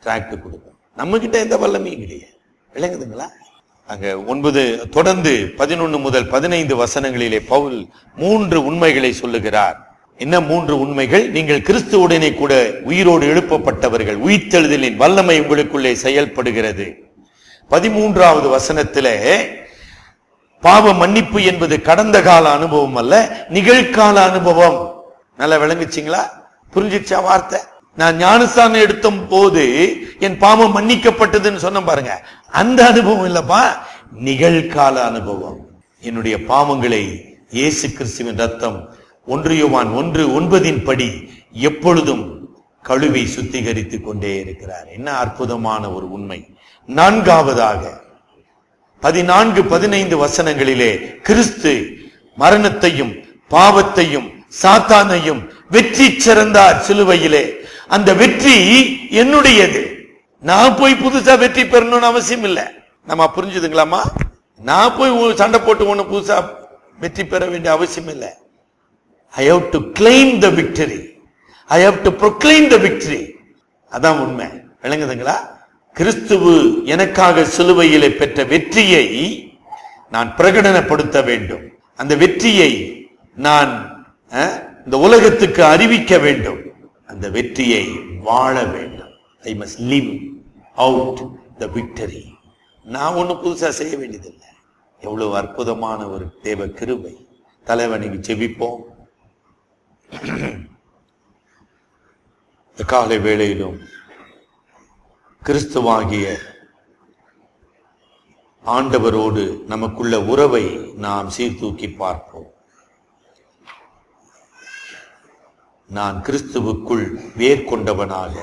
டிராக்ட் கொடுக்கும். நம்ம கிட்ட எந்த வல்லமையும் கிடையாது. விளங்குதுங்களா? அங்க 9 தொடர்ந்து 11 முதல் 15 வசனங்களிலே பவுல் 3 உண்மைகளை சொல்லுகிறார். என்ன 3 உண்மைகள்? நீங்கள் கிறிஸ்துவுடனே கூட உயிரோடு எழுப்பப்பட்டவர்கள், உயிர்த்தெழுதலின் வல்லமை உங்களுக்குள்ளே செயல்படுகிறது. 13வது வசனத்திலே பாவ மன்னிப்பு என்பது கடந்த கால அனுபவம் அல்ல, நிகழ்கால அனுபவம். நல்லா விளங்குச்சிங்களா? புரிஞ்சிச்சா வார்த்தை? நான் ஞானஸ்தானம் எடுத்த போது என் பாவம் மன்னிக்கப்பட்டதுன்னு சொன்ன பாருங்க, அந்த அனுபவம் இல்லப்பா, நிகழ்கால அனுபவம். என்னுடைய பாவங்களை இயேசு கிறிஸ்துவின் ரத்தம் 1 யோவான் 1:9 படி எப்பொழுதும் கழுவி சுத்திகரித்துக் கொண்டே இருக்கிறார். என்ன அற்புதமான ஒரு உண்மை. 4வதாக 14-15 வசனங்களிலே கிறிஸ்து மரணத்தையும் பாவத்தையும் சாத்தானையும் வெற்றி சிறந்தார் சிலுவையிலே. அந்த வெற்றி என்னுடையது. நான் போய் புதுசா வெற்றி பெறணும்னு அவசியம் இல்லை. நம்ம புரிஞ்சுதுங்களாமா? நான் போய் சண்டை போட்டு ஒண்ணு புதுசா வெற்றி பெற வேண்டிய அவசியம் இல்லை. I have to claim the victory. I have to proclaim the victory. அதான் உண்மை. விளங்குதுங்களா? கிறிஸ்துவு எனக்காக சிலுவையிலே பெற்ற வெற்றியை நான் பிரகடனப்படுத்த வேண்டும். அந்த வெற்றியை நான் இந்த உலகத்துக்கு அறிவிக்க வேண்டும். அந்த வெற்றியை வாழ வேண்டும். I must live out the victory. நான் ஒண்ணு புதுசா செய்ய வேண்டியதில்லை. எவ்வளவு அற்புதமான ஒரு தேவ கிருபை. தலைவனுக்கு ஜெபிப்போம். இந்த காலை வேளையிலும் கிறிஸ்துவாகிய ஆண்டவரோடு நமக்குள்ள உறவை நாம் சீர்தூக்கி பார்ப்போம். நான் கிறிஸ்துவுக்குள் வேர் கொண்டவனாக,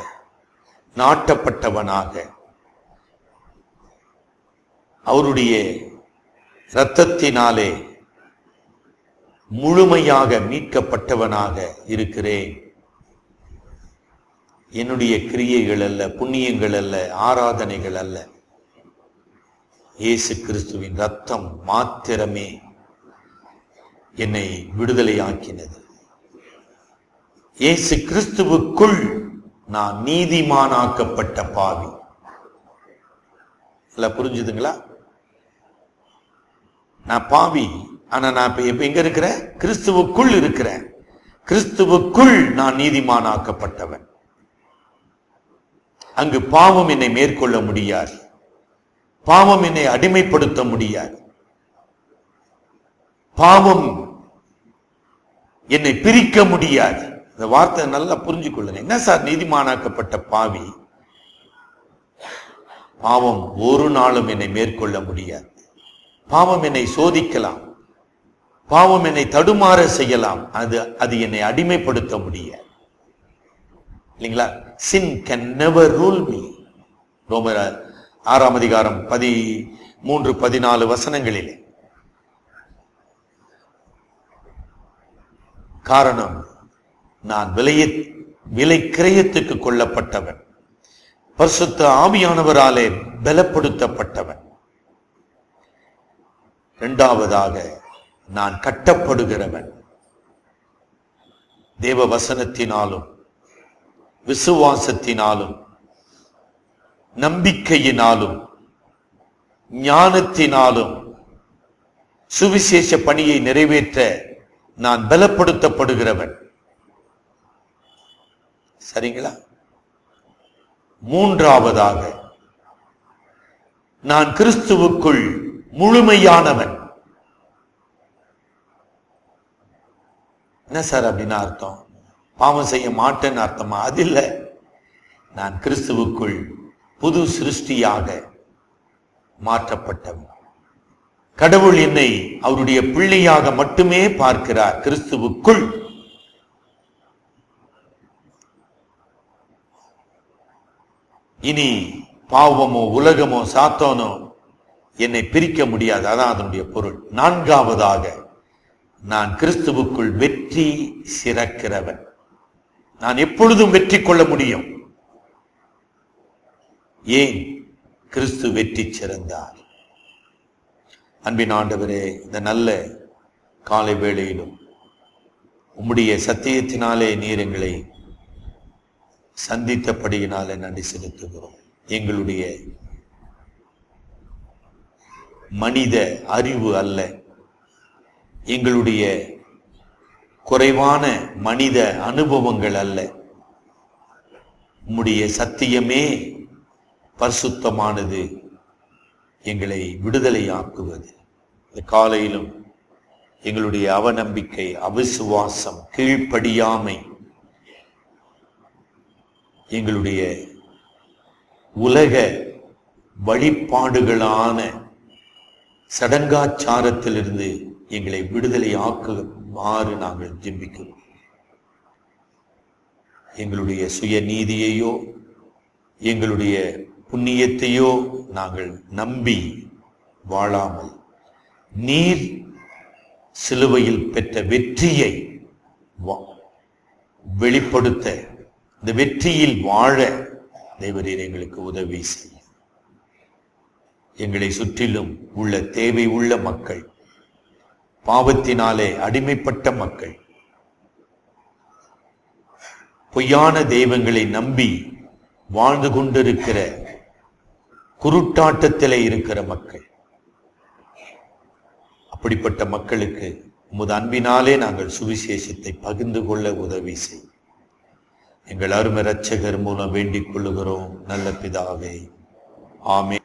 நாட்டப்பட்டவனாக, அவருடைய இரத்தத்தினாலே முழுமையாக மீட்கப்பட்டவனாக இருக்கிறேன். என்னுடைய கிரியைகள் அல்ல, புண்ணியங்கள் அல்ல, ஆராதனைகள் அல்ல, இயேசு கிறிஸ்துவின் இரத்தம் மாத்திரமே என்னை விடுதலையாக்கினது. இயேசு கிறிஸ்துவுக்குள் நான் நீதிமானாக்கப்பட்ட பாவி. இல்ல, புரிஞ்சுதுங்களா? நான் பாவி, ஆனா நான் இப்ப எங்க இருக்கிறேன்? கிறிஸ்துவுக்குள் இருக்கிறேன். கிறிஸ்துவுக்குள் நான் நீதிமானாக்கப்பட்டவன். அங்கு பாவம் என்னை மேற்கொள்ள முடியாது, பாவம் என்னை அடிமைப்படுத்த முடியாது, பாவம் என்னை பிரிக்க முடியாது. இந்த வார்த்தை நல்லா புரிஞ்சுக்கொள்ளுங்க. என்ன சார் நீதிமானாக்கப்பட்ட பாவி? பாவம் ஒரு நாளும் என்னை மேற்கொள்ள முடியாது. பாவம் என்னை சோதிக்கலாம், பாவம் என்னை தடுமாற செய்யலாம், அது என்னை அடிமைப்படுத்த முடியாது. இல்லைங்களா? Sin can never rule me. ரோமர் 6ஆம் அதிகாரம் 13-14 வசனங்களிலே. காரணம், நான் விலை கிரயத்துக்கு கொள்ளப்பட்டவன், பரிசுத்த ஆவியானவராலே பலப்படுத்தப்பட்டவன். இரண்டாவதாக, நான் கட்டப்படுகிறவன். தேவ வசனத்தினாலும் விசுவாசத்தினாலும் நம்பிக்கையினாலும் ஞானத்தினாலும் சுவிசேஷ பணியை நிறைவேற்ற நான் பலப்படுத்தப்படுகிறவன். சரிங்களா? மூன்றாவதாக, நான் கிறிஸ்துவுக்குள் முழுமையானவன். என்ன சார் அப்படின்னா அர்த்தம்? பாவம் செய்ய மாட்டேன்னு அர்த்தமா? அது இல்ல. நான் கிறிஸ்துவுக்குள் புது சிருஷ்டியாக மாற்றப்பட்டவன். கடவுள் என்னை அவருடைய பிள்ளையாக மட்டுமே பார்க்கிறார். கிறிஸ்துவுக்குள் இனி பாவமோ உலகமோ சாத்தானோ என்னை பிரிக்க முடியாது. அதான் அதனுடைய பொருள். நான்காவதாக, நான் கிறிஸ்துவுக்குள் வெற்றி சிறக்கிறவன். நான் எப்பொழுதும் வெற்றி கொள்ள முடியும். ஏன்? கிறிஸ்து வெற்றி சிறந்தார். அன்பின் ஆண்டவரே, இந்த நல்ல காலை வேளையிலும் உம்முடைய சத்தியத்தினாலே நீர் எங்களை சந்தித்தபடியினாலே நன்றி செலுத்துகிறோம். எங்களுடைய மனித அறிவு அல்ல, எங்களுடைய குறைவான மனித அனுபவங்கள் அல்ல, உம்முடைய சத்தியமே பரிசுத்தமானது, எங்களை விடுதலையாக்குவது. இந்த காலையிலும் எங்களுடைய அவநம்பிக்கை, அவிசுவாசம், கீழ்ப்படியாமை, எங்களுடைய உலக வழிபாடுகளான சடங்காச்சாரத்திலிருந்து எங்களை விடுதலையாக்குமாறு நாங்கள் ஜெபிக்கிறோம். எங்களுடைய சுயநீதியையோ எங்களுடைய புண்ணியத்தையோ நாங்கள் நம்பி வாழாமல், நீர் சிலுவையில் பெற்ற வெற்றியை வெளிப்படுத்த, இந்த வெற்றியில் வாழ தேவரீர் எங்களுக்கு உதவி செய்ய. எங்களை சுற்றிலும் உள்ள தேவை உள்ள மக்கள், பாவத்தினாலே அடிமைப்பட்ட மக்கள், பொய்யான தெய்வங்களை நம்பி வாழ்ந்து கொண்டிருக்கிற குருட்டாட்டத்திலே இருக்கிற மக்கள், அப்படிப்பட்ட மக்களுக்கு உமது அன்பினாலே நாங்கள் சுவிசேஷத்தை பகிர்ந்து கொள்ள உதவி செய். எங்கள் அருமை இரட்சகர் மூலம் வேண்டிக் கொள்ளுகிறோம் நல்ல பிதாவே. ஆமென்.